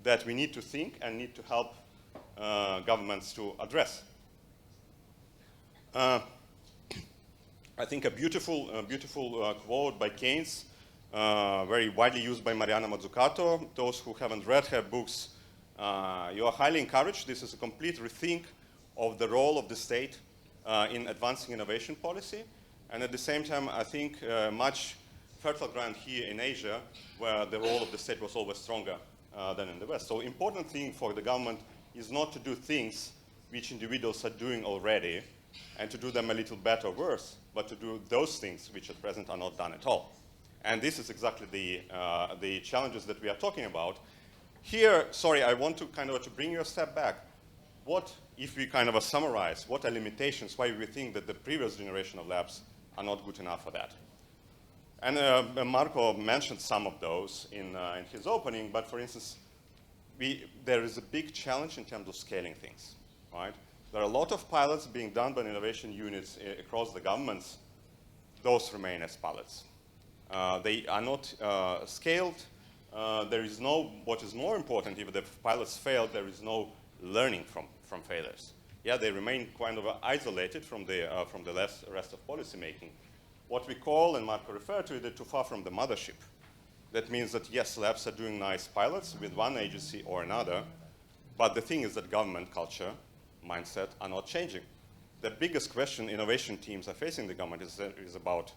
that we need to think and need to help governments to address. I think a beautiful quote by Keynes, very widely used by Mariana Mazzucato. Those who haven't read her books, you are highly encouraged. This is a complete rethink of the role of the state in advancing innovation policy. And at the same time, I think much fertile ground here in Asia, where the role of the state was always stronger than in the West. So important thing for the government is not to do things which individuals are doing already and to do them a little better or worse, but to do those things which at present are not done at all. And this is exactly the challenges that we are talking about. Here, sorry, I want to kind of to bring you a step back. What, if we kind of summarize, what are limitations, why we think that the previous generation of labs are not good enough for that? And Marco mentioned some of those in his opening, but for instance, there is a big challenge in terms of scaling things, right? There are a lot of pilots being done by innovation units across the governments. Those remain as pilots. They are not scaled. There is no, what is more important, if the pilots fail, there is no learning from failures. Yeah, they remain kind of isolated from the rest of policy making. What we call, and Marco referred to it, too far from the mothership. That means that, yes, labs are doing nice pilots with one agency or another, but the thing is that government culture, mindset are not changing. The biggest question innovation teams are facing the government is about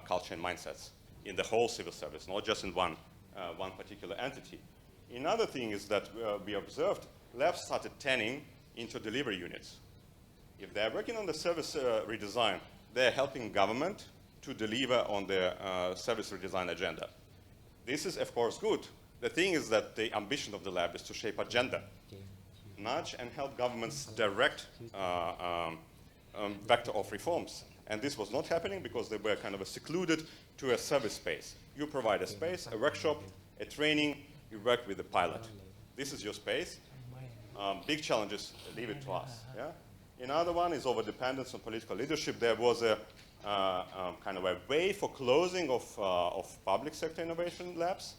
culture and mindsets in the whole civil service, not just in one particular entity. Another thing is that we observed labs started turning into delivery units. If they're working on the service redesign, they're helping government to deliver on their service redesign agenda. This is, of course, good. The thing is that the ambition of the lab is to shape agenda, nudge and help governments direct vector of reforms. And this was not happening because they were kind of secluded to a service space. You provide a space, a workshop, a training, you work with the pilot. This is your space. Big challenges, leave it to us. Yeah? Another one is over-dependence on political leadership. There was a kind of a way for closing of public sector innovation labs.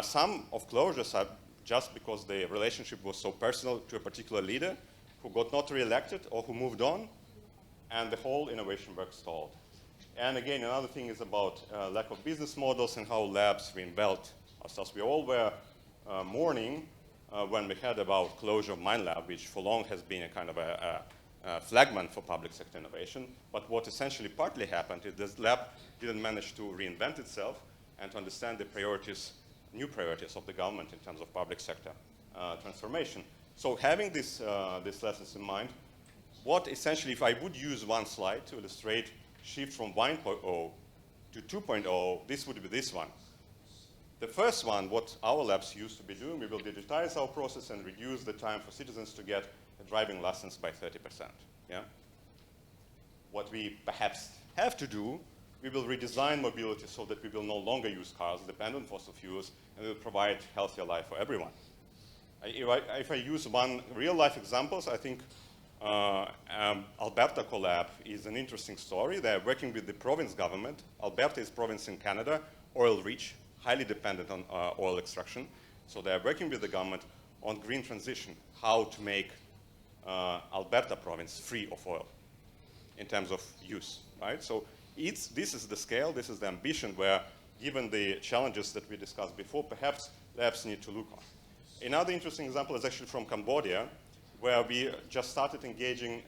Some of closures are just because the relationship was so personal to a particular leader who got not re-elected or who moved on, and the whole innovation work stalled. And again, another thing is about lack of business models and how labs reinvent ourselves. We all were mourning when we heard about closure of Mine Lab, which for long has been a kind of a flagman for public sector innovation. But what essentially partly happened is this lab didn't manage to reinvent itself and to understand the priorities, new priorities of the government in terms of public sector transformation. So having these lessons in mind, what essentially, if I would use one slide to illustrate shift from 1.0 to 2.0, this would be this one. The first one, what our labs used to be doing, we will digitize our process and reduce the time for citizens to get a driving license by 30%. Yeah? What we perhaps have to do, we will redesign mobility so that we will no longer use cars dependent on fossil fuels, and we will provide healthier life for everyone. If I use one real-life examples, I think Alberta Collab is an interesting story. They're working with the province government. Alberta is province in Canada, oil rich, highly dependent on oil extraction. So they're working with the government on green transition, how to make Alberta province free of oil in terms of use, right? So this is the scale, this is the ambition where, given the challenges that we discussed before, perhaps labs need to look on. Another interesting example is actually from Cambodia, where we just started engaging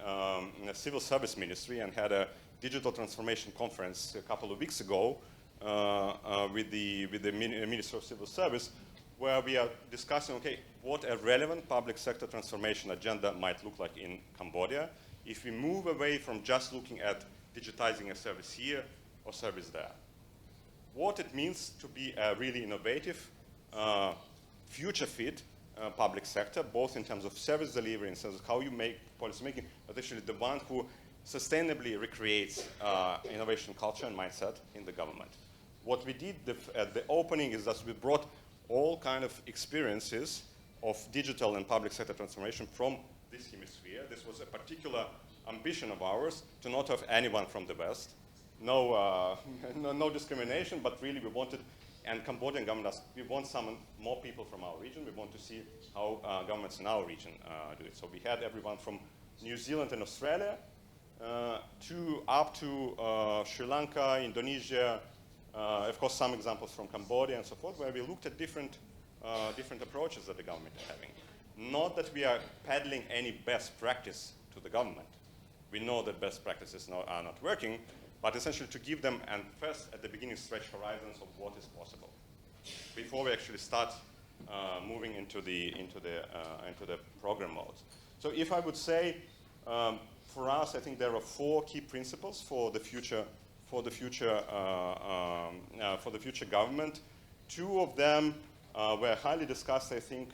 in a civil service ministry and had a digital transformation conference a couple of weeks ago with the Minister of Civil Service, where we are discussing, okay, what a relevant public sector transformation agenda might look like in Cambodia if we move away from just looking at digitizing a service here or service there. What it means to be a really innovative, future fit public sector, both in terms of service delivery, in terms of how you make policy making, but actually the one who sustainably recreates innovation culture and mindset in the government. What we did at the opening is that we brought all kind of experiences of digital and public sector transformation from this hemisphere. This was a particular ambition of ours to not have anyone from the West. No discrimination, but really we wanted, and Cambodian government, we want some more people from our region. We want to see how governments in our region do it. So we had everyone from New Zealand and Australia up to Sri Lanka, Indonesia, of course some examples from Cambodia and so forth, where we looked at different approaches that the government is having. Not that we are peddling any best practice to the government. We know that best practices are not working, but essentially to give them, and first at the beginning stretch horizons of what is possible before we actually start moving into the program modes. So if I would say, for us, I think there are 4 key principles for the future government. 2 of them were highly discussed. I think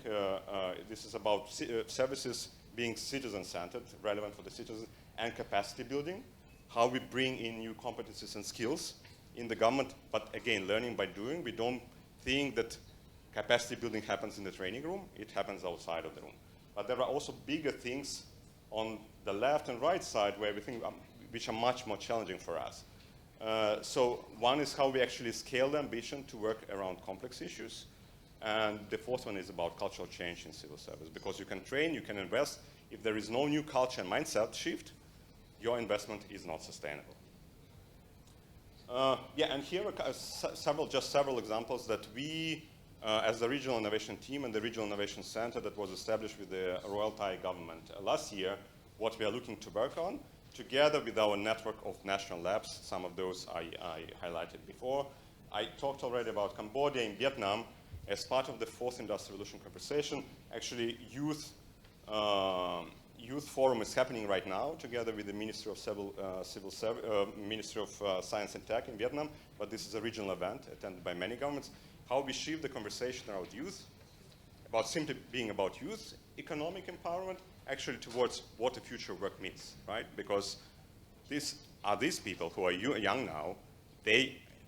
this is about services being citizen-centered, relevant for the citizens, and capacity building, how we bring in new competencies and skills in the government, but again, learning by doing. We don't think that capacity building happens in the training room, it happens outside of the room. But there are also bigger things on the left and right side where we think, which are much more challenging for us. So one is how we actually scale the ambition to work around complex issues. And the 4th one is about cultural change in civil service, because you can train, you can invest. If there is no new culture and mindset shift, your investment is not sustainable. Yeah, and here are several examples that we, as the Regional Innovation Team and the Regional Innovation Center that was established with the Royal Thai government last year, what we are looking to work on, together with our network of national labs. Some of those I highlighted before. I talked already about Cambodia and Vietnam as part of the Fourth Industrial Revolution conversation. Actually, youth forum is happening right now together with the Ministry of Ministry of Science and Tech in Vietnam, but this is a regional event attended by many governments. How we shift the conversation around youth, about simply being about youth, economic empowerment, actually towards what the future work means, right? Because these people who are young now,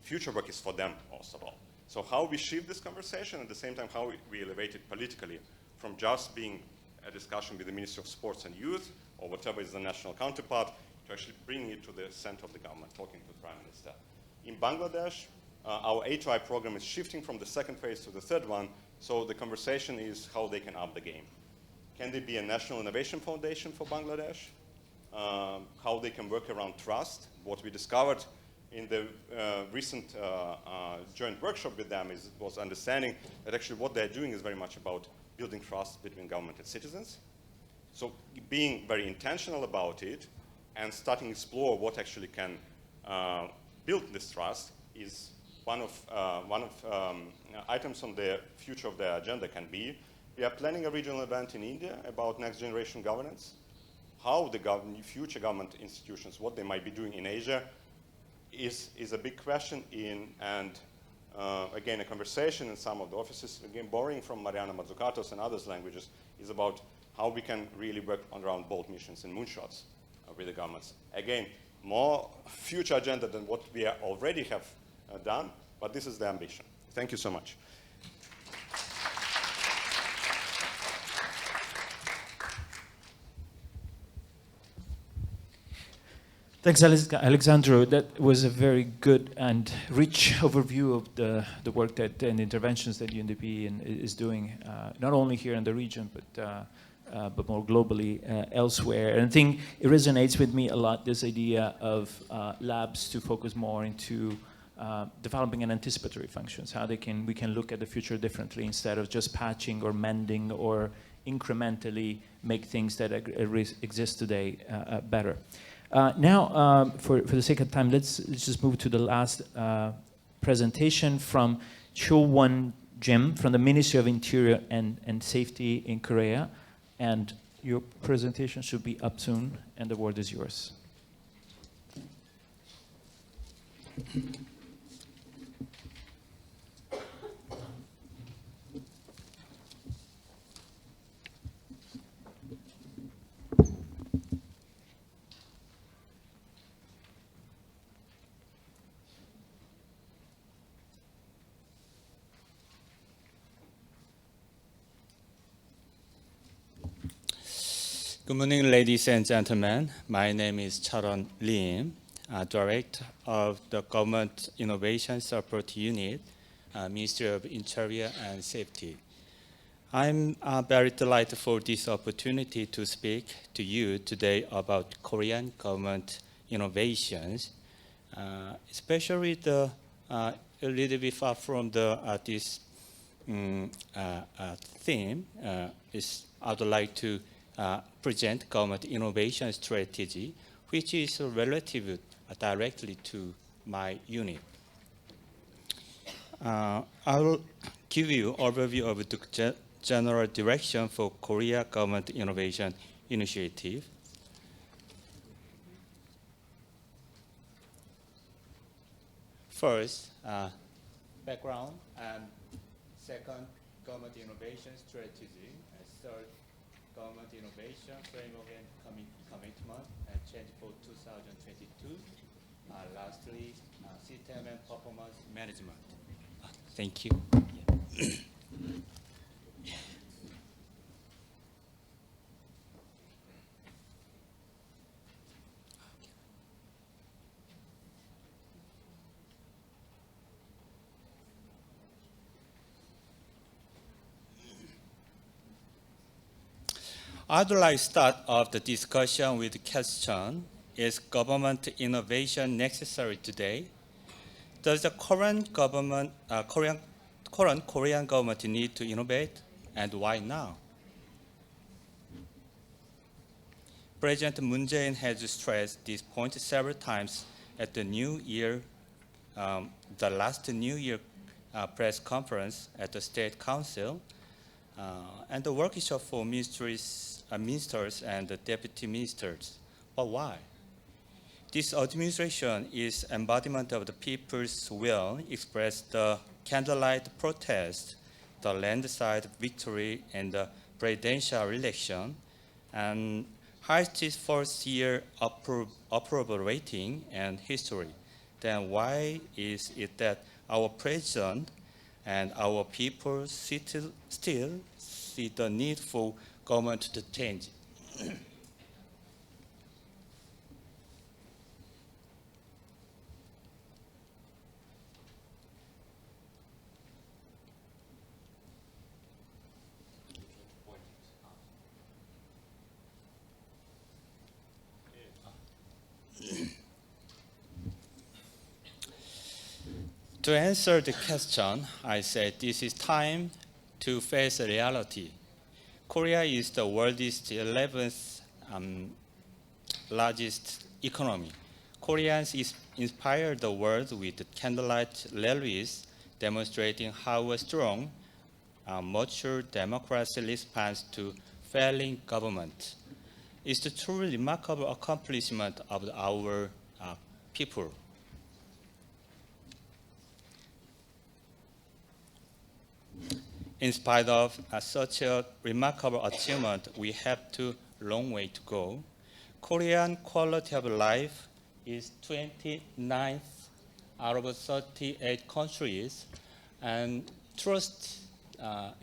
future work is for them most of all. So how we shift this conversation, at the same time how we elevate it politically from just being a discussion with the Ministry of Sports and Youth, or whatever is the national counterpart, to actually bring it to the center of the government, talking to the Prime Minister. In Bangladesh, our HI program is shifting from the second phase to the third one, so the conversation is how they can up the game. Can there be a National Innovation Foundation for Bangladesh? How they can work around trust. What we discovered in the recent joint workshop with them was understanding that actually what they're doing is very much about building trust between government and citizens. So being very intentional about it and starting to explore what actually can build this trust is one of items on the future of their agenda can be. We are planning a regional event in India about next generation governance, how the future government institutions, what they might be doing in Asia is a big question again, a conversation in some of the offices, again, borrowing from Mariana Mazzucato's and others' languages, is about how we can really work around bold missions and moonshots with the governments. Again, more future agenda than what we already have done, but this is the ambition. Thank you so much. Thanks, Alexandro. That was a very good and rich overview of the work that and interventions that UNDP is doing, not only here in the region, but more globally elsewhere. And I think it resonates with me a lot, this idea of labs to focus more into developing an anticipatory functions, how we can look at the future differently instead of just patching or mending or incrementally make things that exist today better. Now, for the sake of time, let's just move to the last presentation from Cho-Won Jim from the Ministry of Interior and Safety in Korea. And your presentation should be up soon, and the word is yours. Good morning, ladies and gentlemen. My name is Charon Lim, Director of the Government Innovation Support Unit, Ministry of Interior and Safety. I'm very delighted for this opportunity to speak to you today about Korean government innovations, especially a little bit far from this theme. I'd like to present government innovation strategy, which is relative directly to my unit. I will give you an overview of the general direction for Korea Government Innovation Initiative. First, background, and second, government innovation strategy, and third, government innovation framework and commitment and change for 2022. Lastly, system and performance management. Thank you. Yeah. I'd like to start off the discussion with the question, is government innovation necessary today? Does the current government, current Korean government need to innovate, and why now? President Moon Jae-in has stressed this point several times at the New Year, the last New Year press conference at the State Council, and the workshop for ministers and the deputy ministers. But why? This administration is embodiment of the people's will expressed the candlelight protest, the landslide victory in the presidential election, and highest first year approval rating in history. Then why is it that our president and our people still see the need for government to change? To answer the question, I said this is time to face reality. Korea is the world's 11th largest economy. Koreans inspire the world with candlelight rallies demonstrating how a strong, mature democracy responds to failing government. It's the truly remarkable accomplishment of our people. In spite of such a remarkable achievement, we have a long way to go. Korean quality of life is 29th out of 38 countries, and trust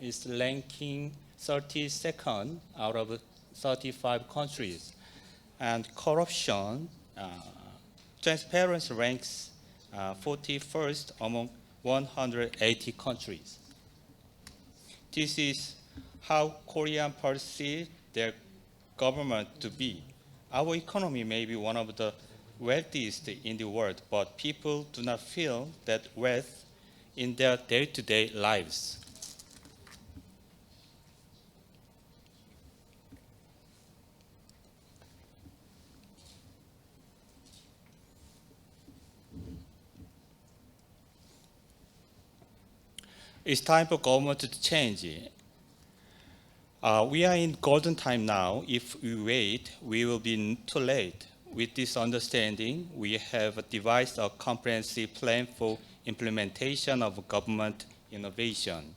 is ranking 32nd out of 35 countries. And corruption, transparency ranks 41st among 180 countries. This is how Koreans perceive their government to be. Our economy may be one of the wealthiest in the world, but people do not feel that wealth in their day-to-day lives. It's time for government to change. We are in golden time now. If we wait, we will be too late. With this understanding, we have devised a comprehensive plan for implementation of government innovation.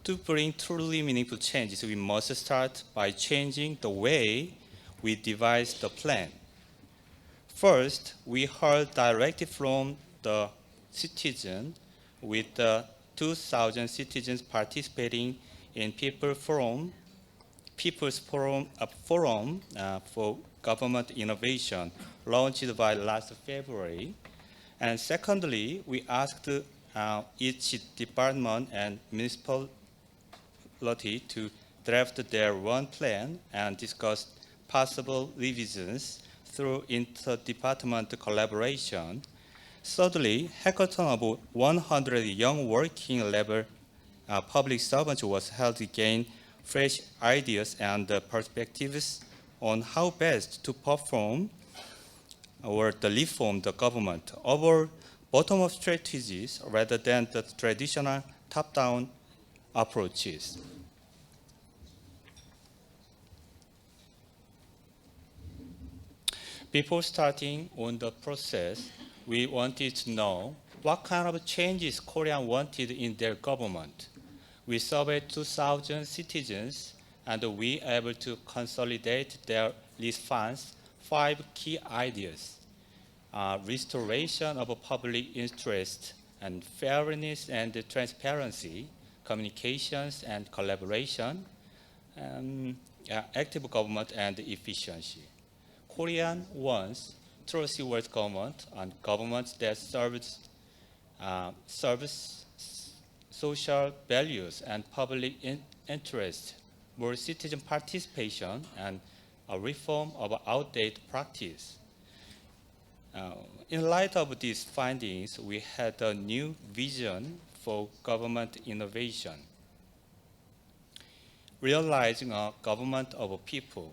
To bring truly meaningful changes, we must start by changing the way we devise the plan. First, we heard directly from the citizen with the 2,000 citizens participating in People's Forum for Government Innovation, launched by last February. And secondly, we asked each department and municipality to draft their own plan and discuss possible revisions through interdepartmental collaboration. Thirdly, hackathon of 100 young working-level public servants was held to gain fresh ideas and perspectives on how best to perform or to reform the government over bottom-up strategies rather than the traditional top-down approaches. Before starting on the process, we wanted to know what kind of changes Koreans wanted in their government. We surveyed 2,000 citizens, and we were able to consolidate their response 5 key ideas: restoration of public interest, and fairness and transparency, communications and collaboration, active government and efficiency. Korean wants trustworthy government and governments that serves social values and public interest, more citizen participation, and a reform of outdated practice. In light of these findings, we had a new vision for government innovation. Realizing a government of people,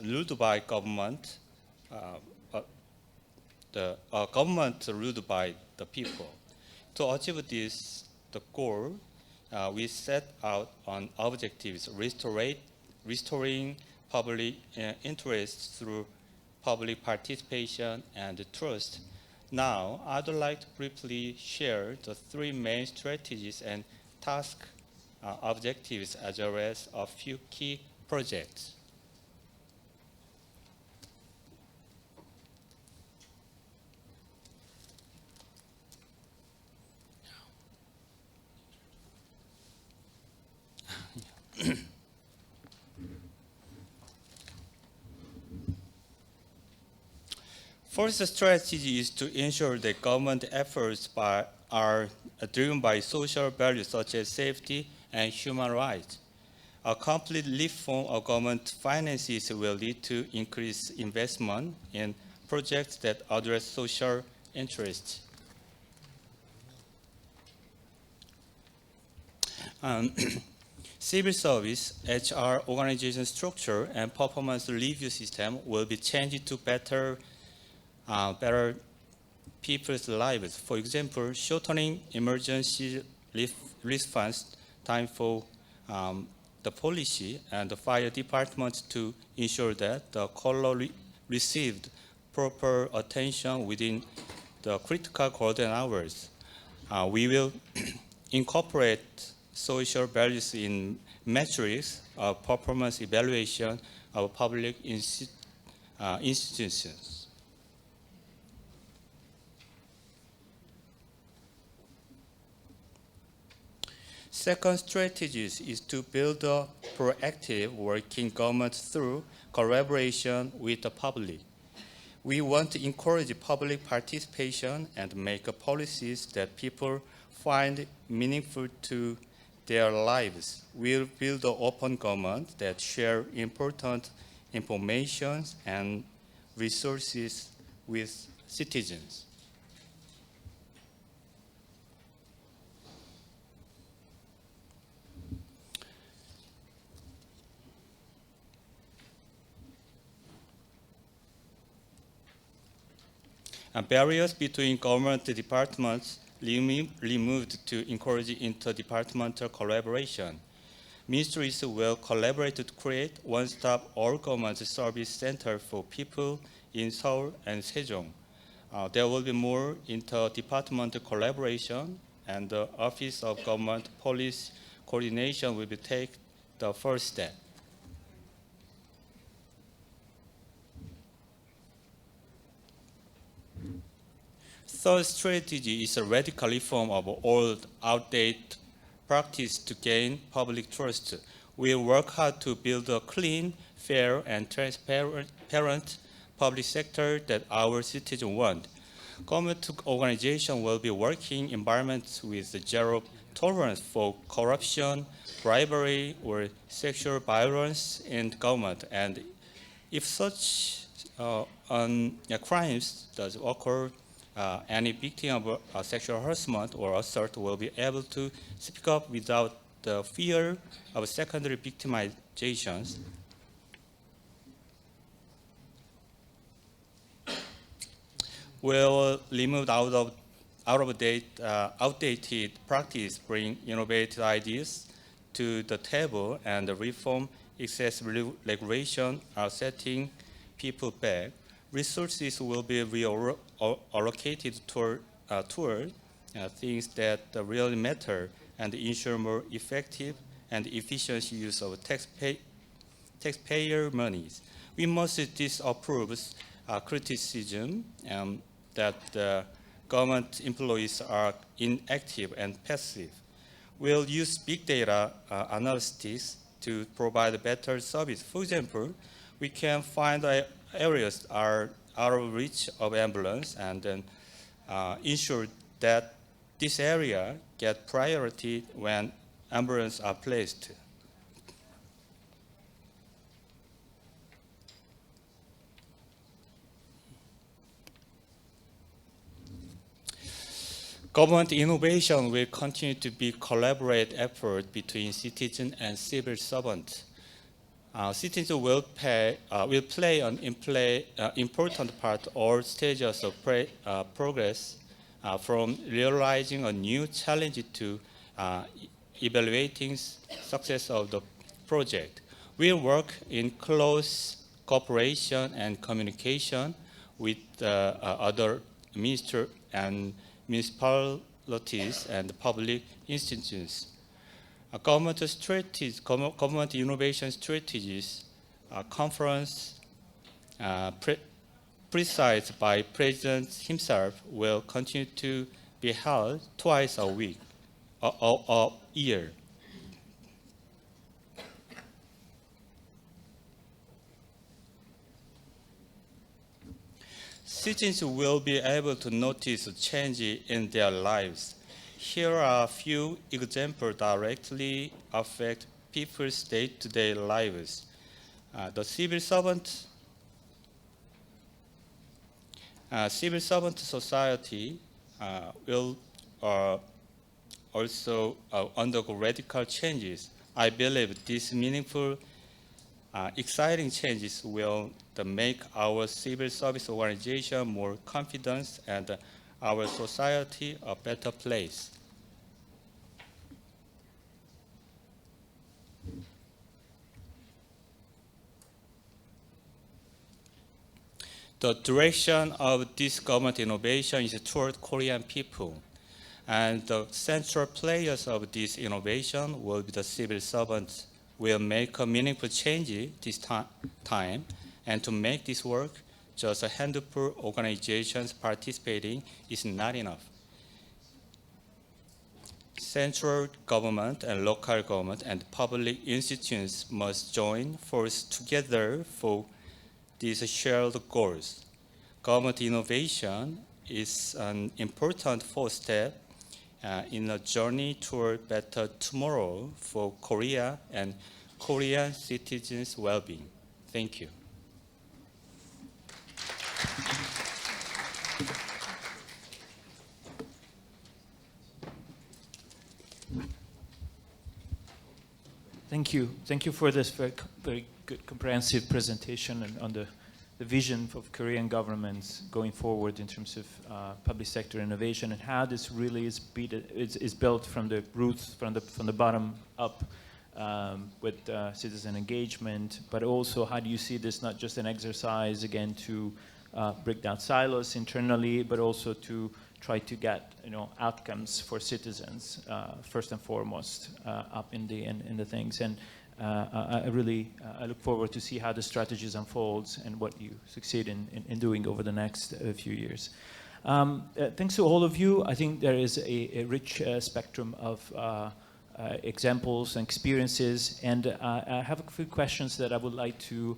ruled by government, the government ruled by the people. To achieve this, the goal, we set out on objectives restoring public interest through public participation and trust. Now, I'd like to briefly share the three main strategies and task objectives as well as a few key projects. First strategy is to ensure that government efforts are driven by social values such as safety and human rights. A complete reform of government finances will lead to increased investment in projects that address social interests. Civil service, HR, organization structure, and performance review system will be changed to better people's lives. For example, shortening emergency response time for the police and the fire departments to ensure that the caller received proper attention within the critical golden hours. We will incorporate social values in metrics of performance evaluation of public institutions. Second strategy is to build a proactive working government through collaboration with the public. We want to encourage public participation and make policies that people find meaningful to their lives. We'll build an open government that share important information and resources with citizens. Barriers between government departments removed to encourage interdepartmental collaboration. Ministries will collaborate to create one-stop all-government service center for people in Seoul and Sejong. There will be more interdepartmental collaboration, and the Office of Government Policy Coordination will take the first step. Third strategy is a radical reform of old, outdated practice to gain public trust. We'll work hard to build a clean, fair, and transparent public sector that our citizens want. Government organizations will be working environments with zero tolerance for corruption, bribery, or sexual violence in government. And if such crimes does occur, any victim of sexual harassment or assault will be able to speak up without the fear of secondary victimizations. Will remove outdated practice, bring innovative ideas to the table, and reform excessive regulation setting people back. Resources will be reallocated toward things that really matter and ensure more effective and efficient use of taxpayer monies. We must disapprove criticism that the government employees are inactive and passive. We'll use big data analytics to provide better service. For example, we can find areas are out of reach of ambulance and then ensure that this area get priority when ambulances are placed. Government innovation will continue to be collaborative effort between citizen and civil servant. Citizens will play an important part all stages of progress, from realizing a new challenge to evaluating success of the project. We work in close cooperation and communication with other ministers and municipalities and public institutions. Government innovation strategies conference presided by President himself will continue to be held twice a year. Citizens will be able to notice a change in their lives. Here are a few examples directly affect people's day-to-day lives. The civil servant society will also undergo radical changes. I believe these meaningful, exciting changes will make our civil service organization more confident and our society a better place. The direction of this government innovation is toward Korean people. And the central players of this innovation will be the civil servants. Will make a meaningful change this time. And to make this work, just a handful of organizations participating is not enough. Central government and local government and public institutions must join forces together for these shared goals. Government innovation is an important first step in a journey toward better tomorrow for Korea and Korean citizens' well-being. Thank you. Thank you. Thank you for this very good comprehensive presentation and on the vision of Korean governments going forward in terms of public sector innovation and how this really is built from the roots, from the bottom up, with citizen engagement, but also how do you see this not just an exercise again to break down silos internally, but also to try to get outcomes for citizens first and foremost up in the things. And I really look forward to see how the strategies unfolds and what you succeed in doing over the next few years. Thanks to all of you. I think there is a rich spectrum of examples and experiences, and I have a few questions that I would like to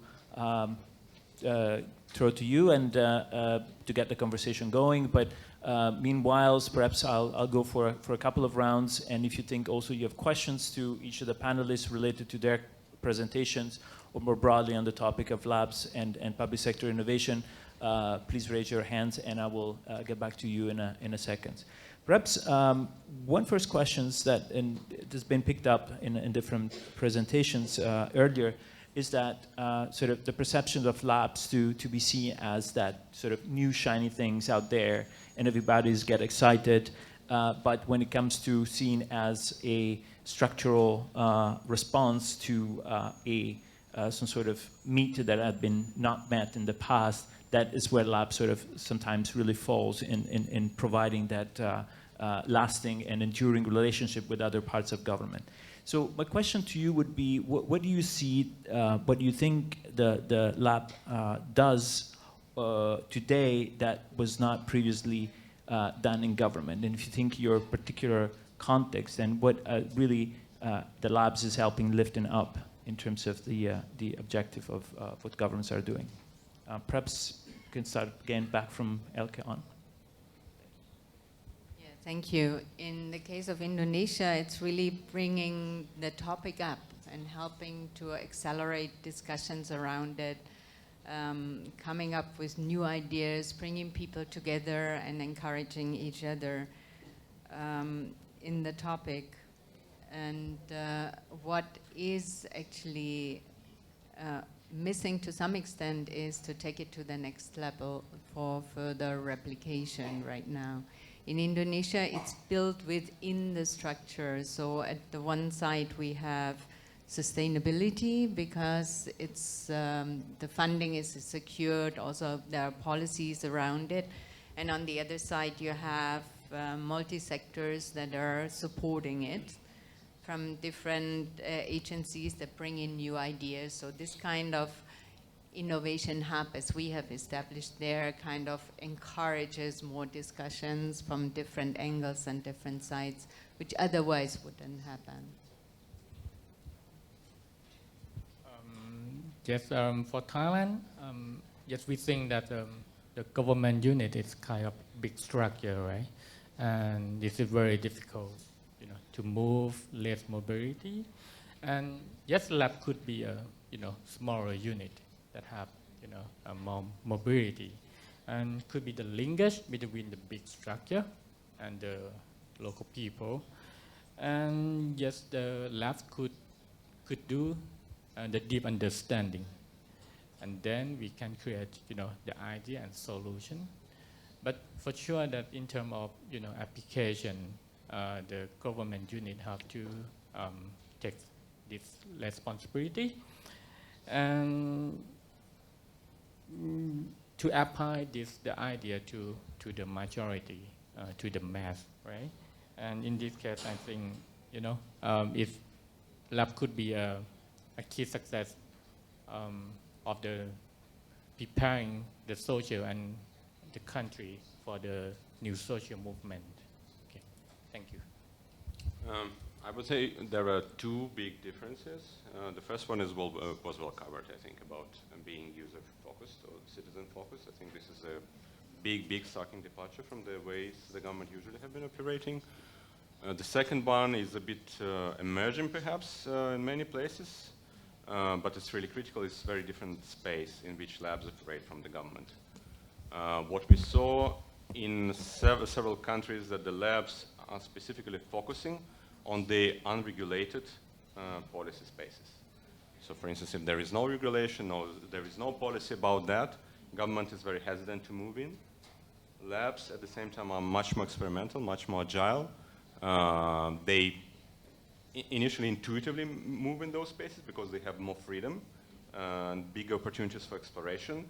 throw to you and to get the conversation going. But meanwhile, perhaps I'll go for a couple of rounds, and if you think also you have questions to each of the panelists related to their presentations or more broadly on the topic of labs and public sector innovation, please raise your hands and I will get back to you in a second. Perhaps one first question that has been picked up in different presentations earlier is that sort of the perception of labs to be seen as that sort of new shiny things out there and everybody's get excited, but when it comes to seen as a structural response to some sort of need that had been not met in the past, that is where labs sort of sometimes really falls in providing that lasting and enduring relationship with other parts of government. So my question to you would be, what do you see, what do you think the lab does today that was not previously done in government? And if you think your particular context and what really the labs is helping lifting up in terms of the objective of what governments are doing. Perhaps you can start again back from Elke on. Thank you. In the case of Indonesia, it's really bringing the topic up and helping to accelerate discussions around it, coming up with new ideas, bringing people together and encouraging each other. in the topic, and what is actually missing to some extent is to take it to the next level for further replication right now. In Indonesia, it's built within the structure. So at the one side, we have sustainability because it's the funding is secured. Also, there are policies around it. And on the other side, you have multi-sectors that are supporting it from different agencies that bring in new ideas. So this kind of innovation hub, as we have established there, kind of encourages more discussions from different angles and different sides, which otherwise wouldn't happen. Yes, for Thailand, yes, we think that the government unit is kind of big structure, right? And this is very difficult, to move, less mobility. And yes, lab could be a, smaller unit that have, more mobility, and could be the linkage between the big structure and the local people. And yes, the lab could do the deep understanding, and then we can create, the idea and solution. But for sure that in terms of, application, the government unit have to take this responsibility and to apply the idea to the majority, to the mass, right? And in this case, I think, if lab could be a key success of the preparing the social and the country for the new social movement. Okay, thank you. I would say there are two big differences. The first one is was well covered, I think, about being user-focused or citizen-focused. I think this is a big starting departure from the ways the government usually have been operating. The second one is a bit emerging, perhaps, in many places, but it's really critical. It's a very different space in which labs operate from the government. What we saw in several countries that the labs are specifically focusing on the unregulated policy spaces. So for instance, if there is no regulation or there is no policy about that, government is very hesitant to move in. Labs at the same time are much more experimental, much more agile. They initially intuitively move in those spaces because they have more freedom and big opportunities for exploration.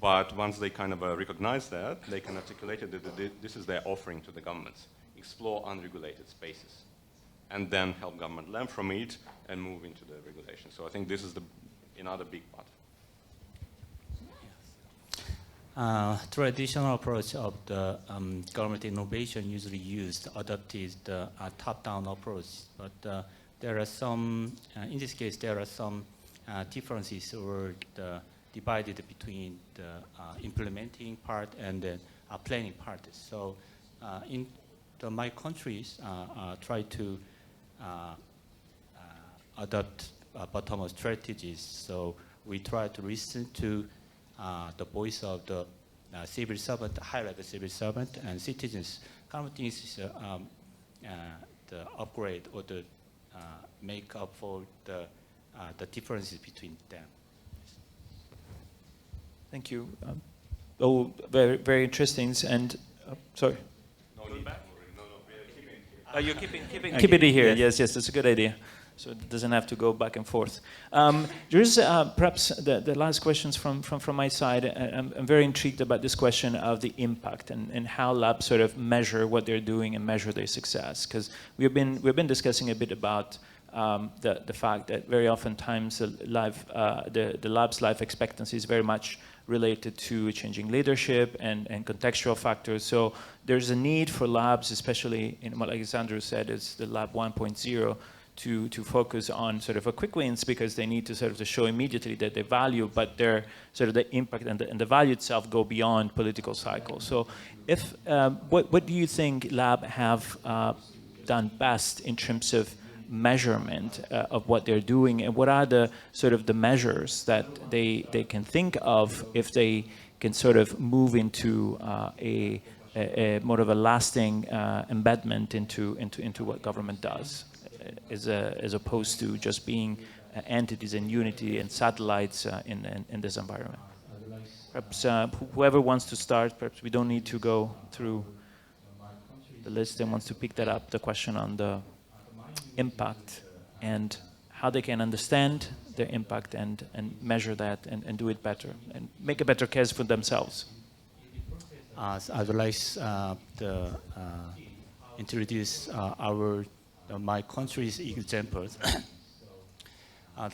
But once they kind of recognize that, they can articulate it that this is their offering to the governments. Explore unregulated spaces and then help government learn from it and move into the regulation. So I think this is another big part. Traditional approach of the government innovation usually used, adopted the top-down approach, but there are some, in this case, there are some differences or divided between the implementing part and the planning part. So in my countries try to adopt bottom-up strategies. So we try to listen to the voice of the civil servant, high-level civil servant, and citizens. Kind of things is the upgrade or the make up for the differences between them. Thank you. Very, very interesting. And sorry. No, we are keeping it here. You're keep it here. Yes, that's a good idea. So it doesn't have to go back and forth. There's perhaps the last questions from my side. I'm very intrigued about this question of the impact and how labs sort of measure what they're doing and measure their success. Because we've been discussing a bit about the fact that very oftentimes the lab's life expectancy is very much related to changing leadership and contextual factors. So there's a need for labs, especially in what Alexandru said is the lab 1.0, to focus on sort of a quick wins because they need to sort of to show immediately that they value, but their sort of the impact and the value itself go beyond political cycles. So if what do you think lab have done best in terms of measurement of what they're doing, and what are the sort of the measures that they can think of if they can sort of move into a more of a lasting embedment into what government does, as opposed to just being entities and unity and satellites in this environment. Perhaps whoever wants to start, perhaps we don't need to go through the list and wants to pick that up, the question on the impact and how they can understand their impact and measure that and do it better and make a better case for themselves. I would like to introduce my country's examples.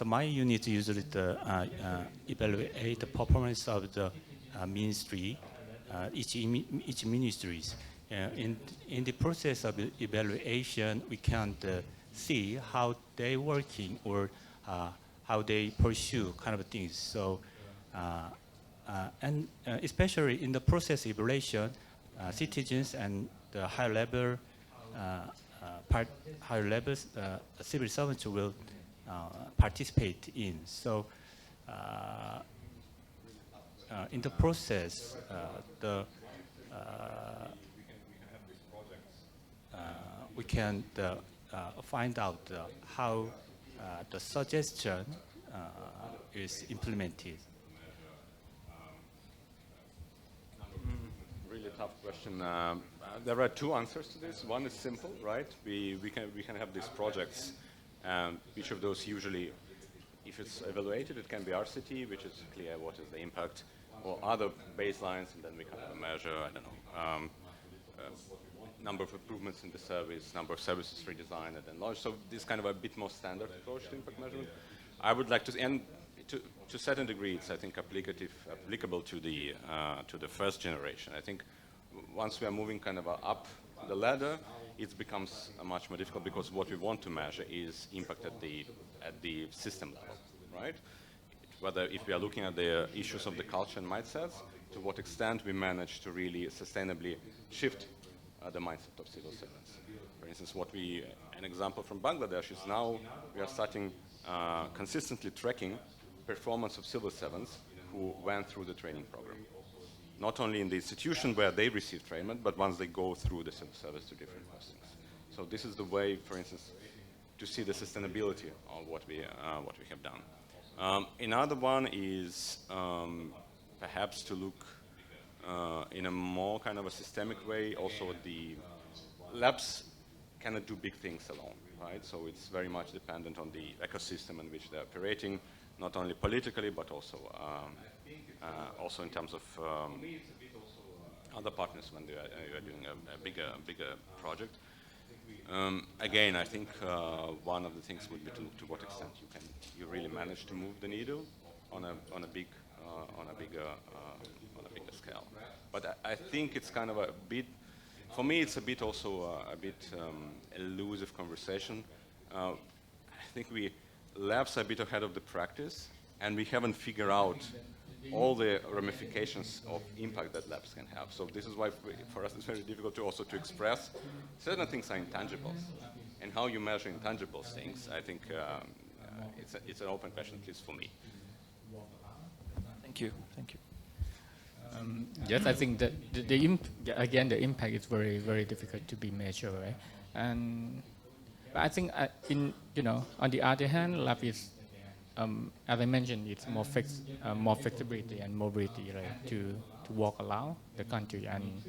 My unit usually evaluate the performance of the ministry, each ministries. In the process of evaluation, we can see how they working or how they pursue kind of things. So, and especially in the process evaluation, citizens and the higher level civil servants will participate in. So, in the process, we can find out how the suggestion is implemented. Really tough question. There are two answers to this. One is simple, right? We can have these projects, and each of those usually, if it's evaluated, it can be RCT, which is clear what is the impact, or other baselines, and then we can measure, I don't know, number of improvements in the service, number of services redesigned and then launched. So this is kind of a bit more standard approach to impact measurement. I would like to, and to a certain degree, it's I think applicable to the first generation. I think once we are moving kind of up the ladder, it becomes much more difficult because what we want to measure is impact at the system level, right? Whether if we are looking at the issues of the culture and mindsets, to what extent we manage to really sustainably shift the mindset of civil servants. For instance, an example from Bangladesh is now we are starting consistently tracking performance of civil servants who went through the training program. Not only in the institution where they receive training, but once they go through the civil service to different postings. So this is the way, for instance, to see the sustainability of what we have done. Another one is perhaps to look in a more kind of a systemic way. Also, the labs cannot do big things alone, right? So it's very much dependent on the ecosystem in which they're operating, not only politically, but also in terms of other partners when you are doing a bigger project. Again, I think one of the things would be to what extent you really manage to move the needle on a bigger scale. But I think it's kind of a bit, for me, it's a bit also a bit elusive conversation. I think labs are a bit ahead of the practice, and we haven't figured out all the ramifications of impact that labs can have. So this is why for us it's very difficult to express certain things are intangibles, and how you measure intangible things. I think it's an open question, at least for me. Thank you. Yes, I think that the impact is very, very difficult to be measured, right? And I think on the other hand, lab is, as I mentioned, it's more flexibility and mobility, right, to walk around the country. And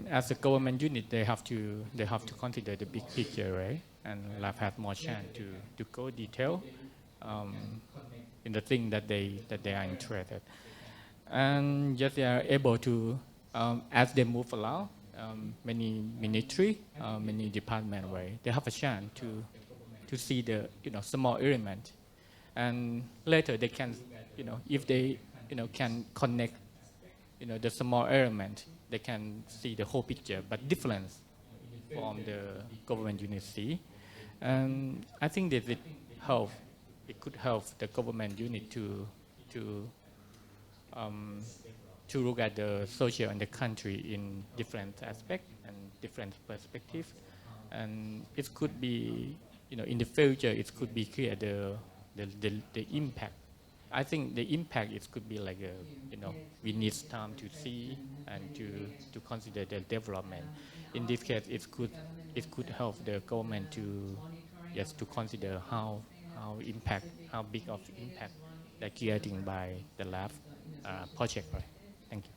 as a government unit, they have to consider the big picture, right? And lab has more chance to go detail in the thing that they are interested. And yes, they are able to, as they move along, many ministry, many department, right? They have a chance to see the small element, and later they can, if they can connect, the small element, they can see the whole picture, but difference from the government unit see. And I think that it could help the government unit to look at the social and the country in different aspects and different perspectives. And it could be, in the future, it could be clear the impact I think the impact it could be like we need time to see and to consider the development. In this case, it could help the government to consider how big of impact they're creating by the lab project. Right? Thank you.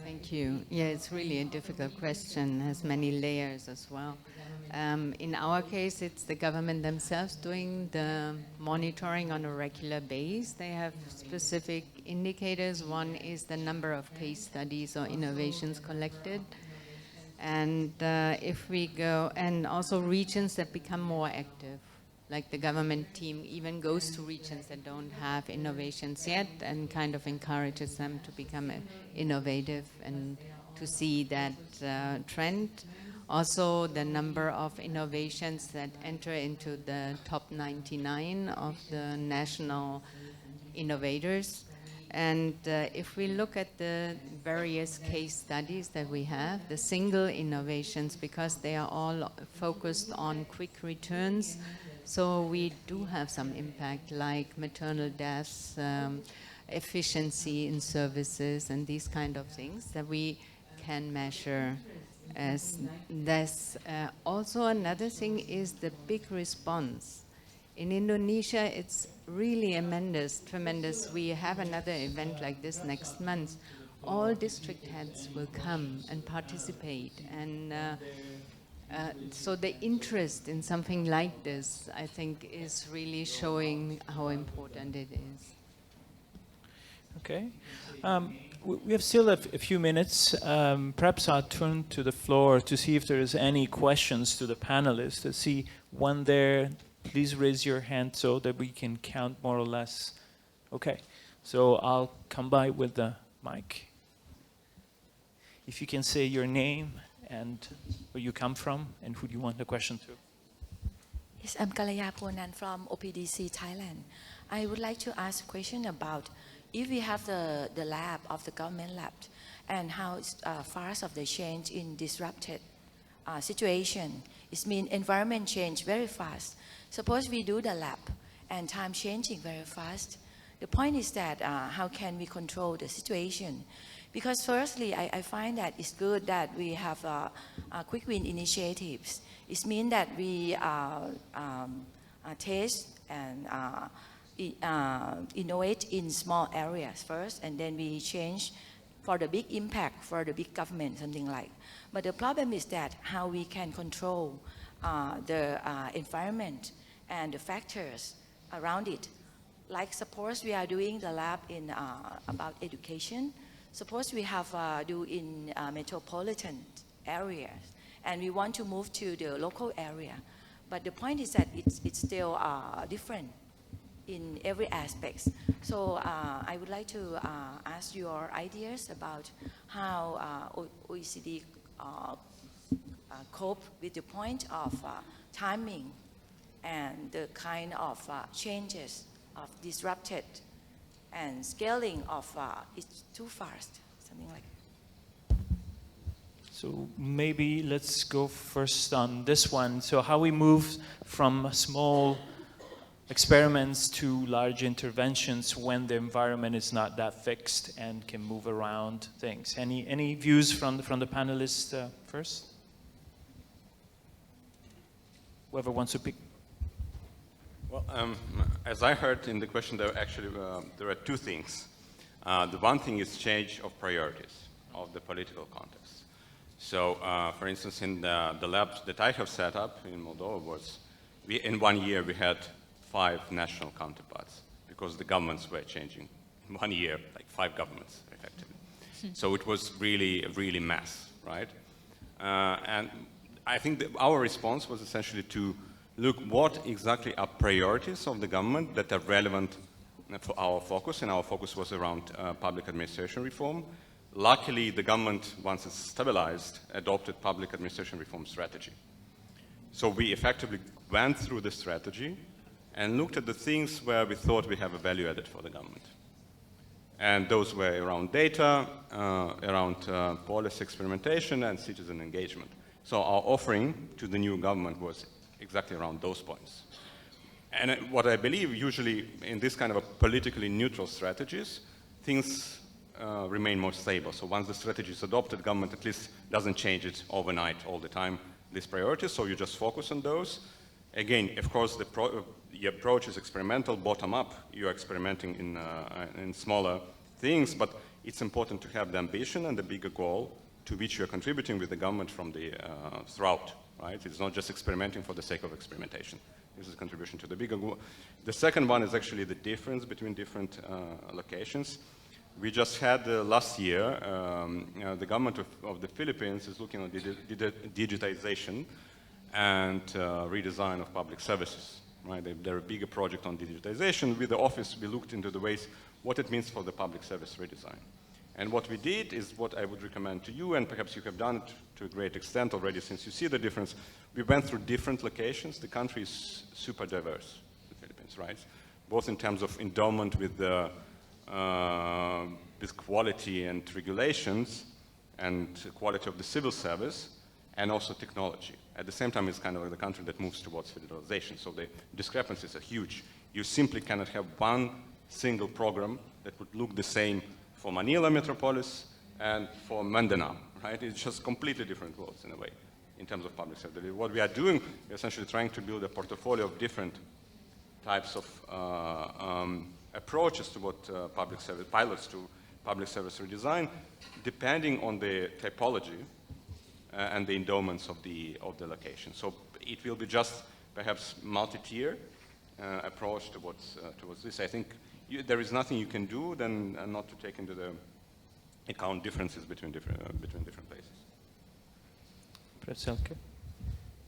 Thank you. Yeah, it's really a difficult question, has many layers as well. In our case, it's the government themselves doing the monitoring on a regular basis. They have specific indicators. One is the number of case studies or innovations collected. And if we go, and also regions that become more active, like the government team even goes to regions that don't have innovations yet and kind of encourages them to become innovative and to see that trend. Also, the number of innovations that enter into the top 99 of the national innovators. And if we look at the various case studies that we have, the single innovations, because they are all focused on quick returns, so we do have some impact, like maternal deaths, efficiency in services, and these kind of things that we can measure as this. Also, another thing is the big response. In Indonesia, it's really tremendous. We have another event like this next month. All district heads will come and participate. And so the interest in something like this, I think, is really showing how important it is. Okay. We have still a few minutes. Perhaps I'll turn to the floor to see if there's any questions to the panelists. I see one there. Please raise your hand so that we can count more or less. Okay. So I'll come by with the mic. If you can say your name and where you come from and who do you want the question to. Yes, I'm Kalaya Ponan from OPDC, Thailand. I would like to ask a question about if we have the lab of the government lab and how fast of the change in disrupted situation. It means environment change very fast. Suppose we do the lab and time changing very fast. The point is that how can we control the situation? Because firstly, I find that it's good that we have quick win initiatives. It means that we test and innovate in small areas first, and then we change for the big impact for the big government, something like. But the problem is that how we can control the environment and the factors around it. Like suppose we are doing the lab in about education. Suppose we have do in metropolitan areas, and we want to move to the local area. But the point is that it's still different in every aspect. So I would like to ask your ideas about how OECD cope with the point of timing and the kind of changes of disrupted and scaling of it's too fast, something like that. So maybe let's go first on this one. So how we move from small experiments to large interventions when the environment is not that fixed and can move around things. Any views from the panelists first? Whoever wants to pick. Well, as I heard in the question, there are two things. The one thing is change of priorities of the political context. So, for instance, in the labs that I have set up in Moldova in 1 year we had 5 national counterparts because the governments were changing. In 1 year, like 5 governments, effectively. So it was really mass, right? And I think that our response was essentially to look what exactly are priorities of the government that are relevant for our focus, and our focus was around public administration reform. Luckily, the government, once it's stabilized, adopted public administration reform strategy. So we effectively went through the strategy and looked at the things where we thought we have a value added for the government. And those were around data, around policy experimentation, and citizen engagement. So our offering to the new government was exactly around those points. And what I believe, usually in this kind of a politically neutral strategies, things remain more stable. So once the strategy is adopted, government at least doesn't change it overnight all the time, these priorities, so you just focus on those. Again, of course, the approach is experimental, bottom-up. You're experimenting in smaller things, but it's important to have the ambition and the bigger goal to which you're contributing with the government from the throughout, right? It's not just experimenting for the sake of experimentation. This is a contribution to the bigger goal. The second one is actually the difference between different locations. We just had last year, the government of the Philippines is looking at digitization and redesign of public services. Right? They're a bigger project on digitization. With the office, we looked into the ways, what it means for the public service redesign. And what we did is what I would recommend to you, and perhaps you have done it to a great extent already since you see the difference. We went through different locations. The country is super diverse, the Philippines, right? Both in terms of endowment with quality and regulations and quality of the civil service, and also technology. At the same time, it's kind of like the country that moves towards federalization. So the discrepancies are huge. You simply cannot have one single program that would look the same for Manila metropolis and for Mindanao, right? It's just completely different worlds in a way, in terms of public service. What we are doing, we're essentially trying to build a portfolio of different types of approaches to what public service, pilots to public service redesign, depending on the typology and the endowments of the location. So it will be just perhaps multi-tier approach towards this. I think there is nothing you can do than not to take into the account differences between different places. Professor.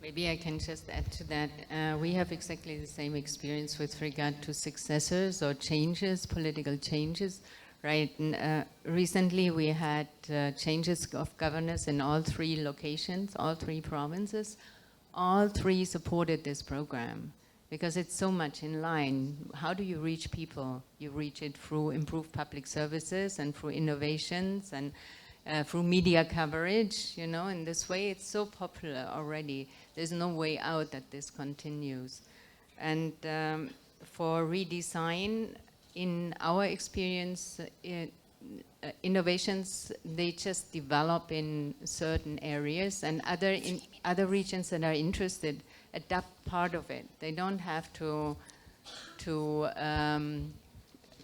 Maybe I can just add to that. We have exactly the same experience with regard to successors or changes, political changes, right? And, recently we had changes of governors in all three locations, all three provinces. All three supported this program because it's so much in line. How do you reach people? You reach it through improved public services and through innovations and through media coverage, you know. In this way, it's so popular already. There's no way out that this continues. And for redesign, in our experience, innovations, they just develop in certain areas, and other regions that are interested adapt part of it. They don't have to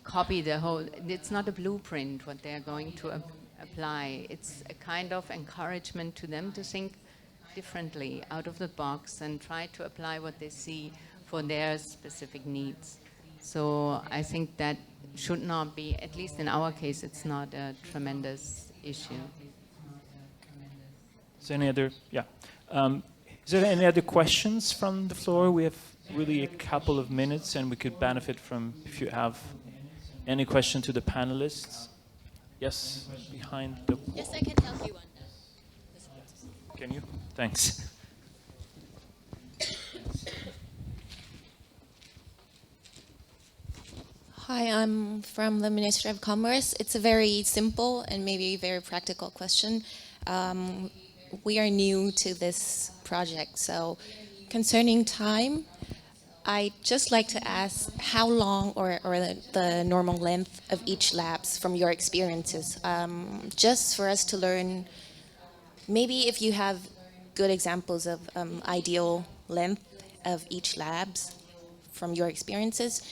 copy the whole. It's not a blueprint what they are going to apply. It's a kind of encouragement to them to think differently, out of the box, and try to apply what they see for their specific needs. So I think that should not be, at least in our case, it's not a tremendous issue. Is there any other, is there any other questions from the floor? We have really a couple of minutes and we could benefit from, if you have any question to the panelists. Yes, behind the wall. Yes, I can help you on that. Can you? Thanks. Hi, I'm from the Ministry of Commerce. It's a very simple and maybe very practical question. We are new to this project, so concerning time, I'd just like to ask how long or the normal length of each labs from your experiences, just for us to learn, maybe if you have good examples of ideal length of each labs from your experiences.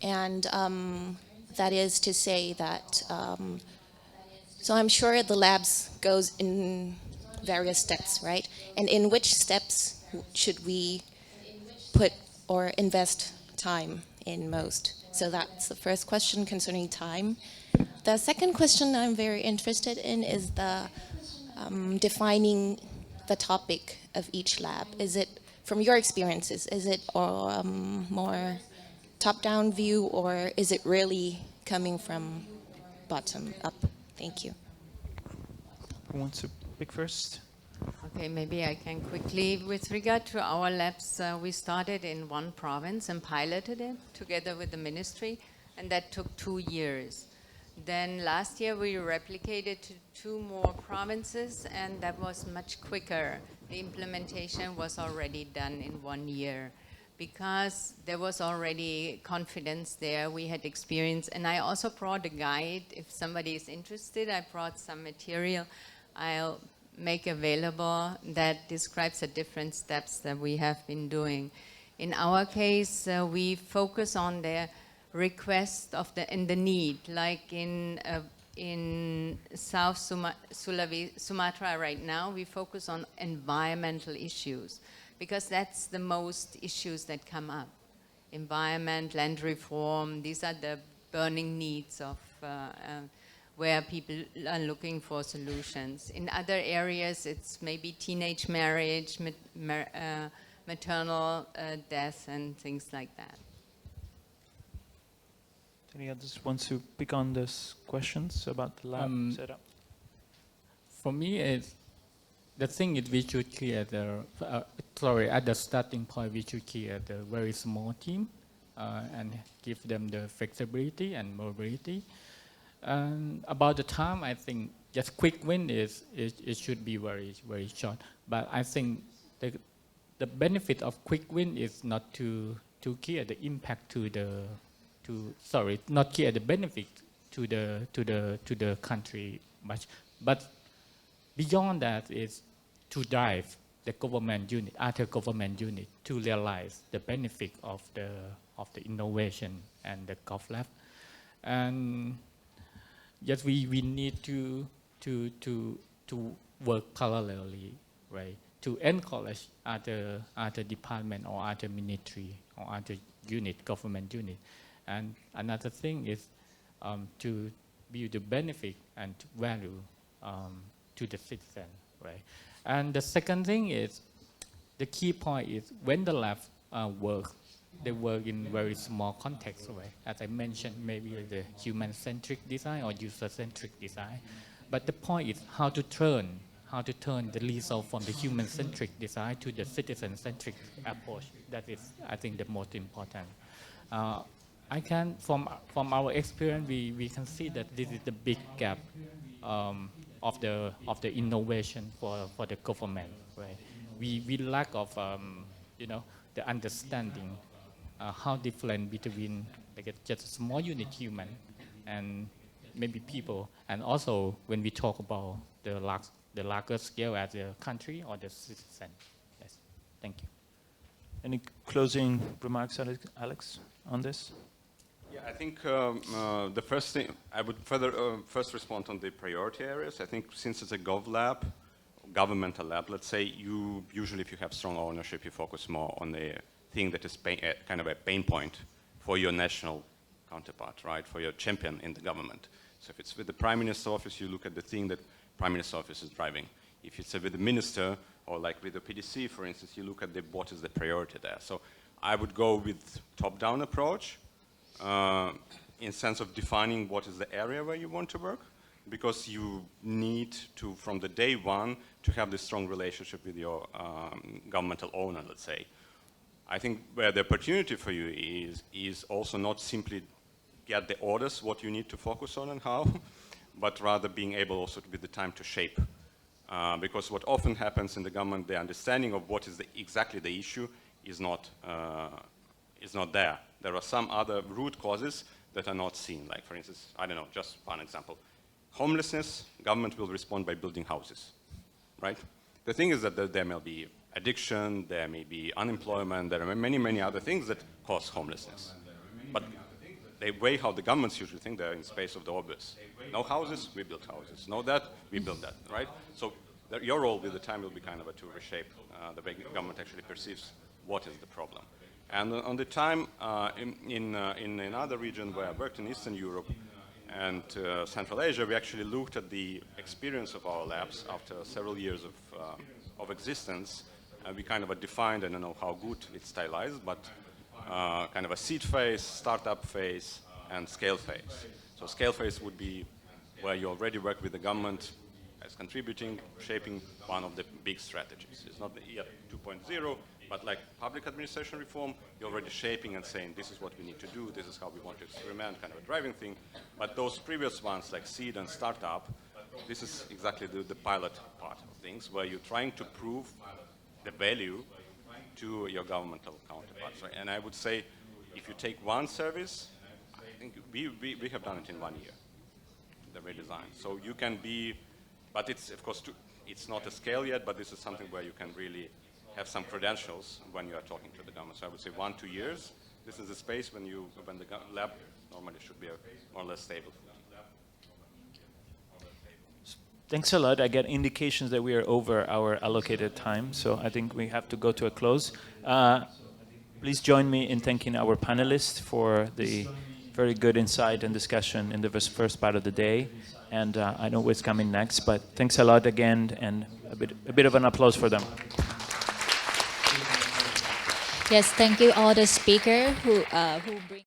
And that is to say that, so I'm sure the labs goes in various steps, right? And in which steps should we put or invest time in most? So that's the first question concerning time. The second question I'm very interested in is the defining the topic of each lab. Is it, from your experiences, is it more top-down view, or is it really coming from bottom up? Thank you. Who wants to pick first? Okay, maybe I can quickly. With regard to our labs, we started in one province and piloted it together with the ministry, and that took 2 years. Then last year we replicated to 2 more provinces, and that was much quicker. The implementation was already done in 1 year. because there was already confidence there. We had experience, and I also brought a guide. If somebody is interested, I brought some material I'll make available that describes the different steps that we have been doing. In our case, we focus on the request of and the need, like in South Sumatra right now, we focus on environmental issues because that's the most issues that come up. Environment, land reform, these are the burning needs of where people are looking for solutions. In other areas, it's maybe teenage marriage, maternal death, and things like that. Any others want to pick on these questions about the lab setup? For me, the thing is we should create at the starting point, we should create a very small team and give them the flexibility and mobility. And about the time, I think just quick win it should be very, very short. But I think the benefit of quick win is not to create the impact not create the benefit to the country much, but beyond that is to drive the government unit, other government unit, to realize the benefit of the innovation and the Gulf Lab. And yes, we need to work parallelly, right? To encourage other department or other ministry or other unit, government unit. And another thing is to build the benefit and value to the citizen, right? And the second thing is, the key point is when the lab work, they work in very small context, right? As I mentioned, maybe the human-centric design or user-centric design. But the point is how to turn the result from the human-centric design to the citizen-centric approach. That is, I think, the most important. From our experience, we can see that this is the big gap of the innovation for the government, right? We lack of the understanding how different between just a small unit human and maybe people, and also when we talk about the larger scale as a country or the citizen. Yes, thank you. Any closing remarks, Alex, on this? Yeah, I think the first thing, I would first respond on the priority areas. I think since it's a governmental lab, let's say, usually if you have strong ownership, you focus more on the thing that is kind of a pain point for your national counterpart, right, for your champion in the government. So if it's with the Prime Minister's office, you look at the thing that Prime Minister's office is driving. If it's with the minister, or like with the PDC, for instance, you look at what is the priority there. So I would go with top-down approach in sense of defining what is the area where you want to work, because you need to, from the day one, to have this strong relationship with your governmental owner, let's say. I think where the opportunity for you is also not simply get the orders, what you need to focus on and how, but rather being able also to be the time to shape. Because what often happens in the government, the understanding of what is exactly the issue is not there. There are some other root causes that are not seen. Like, for instance, I don't know, just one example. Homelessness, government will respond by building houses, right? The thing is that there may be addiction, there may be unemployment, there are many, many other things that cause homelessness. But the way how the governments usually think, they're in space of the obvious. No houses, we build houses. No that, we build that, right? So your role with the time will be kind of to reshape the way government actually perceives what is the problem. And on the time, in another region where I worked in Eastern Europe and Central Asia, we actually looked at the experience of our labs after several years of existence. We kind of defined, I don't know how good it's stylized, but kind of a seed phase, startup phase, and scale phase. So scale phase would be where you already work with the government as contributing, shaping one of the big strategies. It's not the year 2.0, but like public administration reform, you're already shaping and saying, this is what we need to do, this is how we want to experiment, kind of a driving thing. But those previous ones, like seed and startup, this is exactly the pilot part of things, where you're trying to prove the value to your governmental counterparts. Right? And I would say, if you take one service, I think we have done it in 1 year, the redesign. So you can be, but it's of course, it's not a scale yet, but this is something where you can really have some credentials when you are talking to the government. So I would say 1 2 years. This is a space when the lab normally should be a more or less stable. Thanks a lot. I get indications that we are over our allocated time, so I think we have to go to a close. Please join me in thanking our panelists for the very good insight and discussion in the first part of the day. And I know what's coming next, but thanks a lot again, and a bit of an applause for them. Yes, thank you all the speakers who bring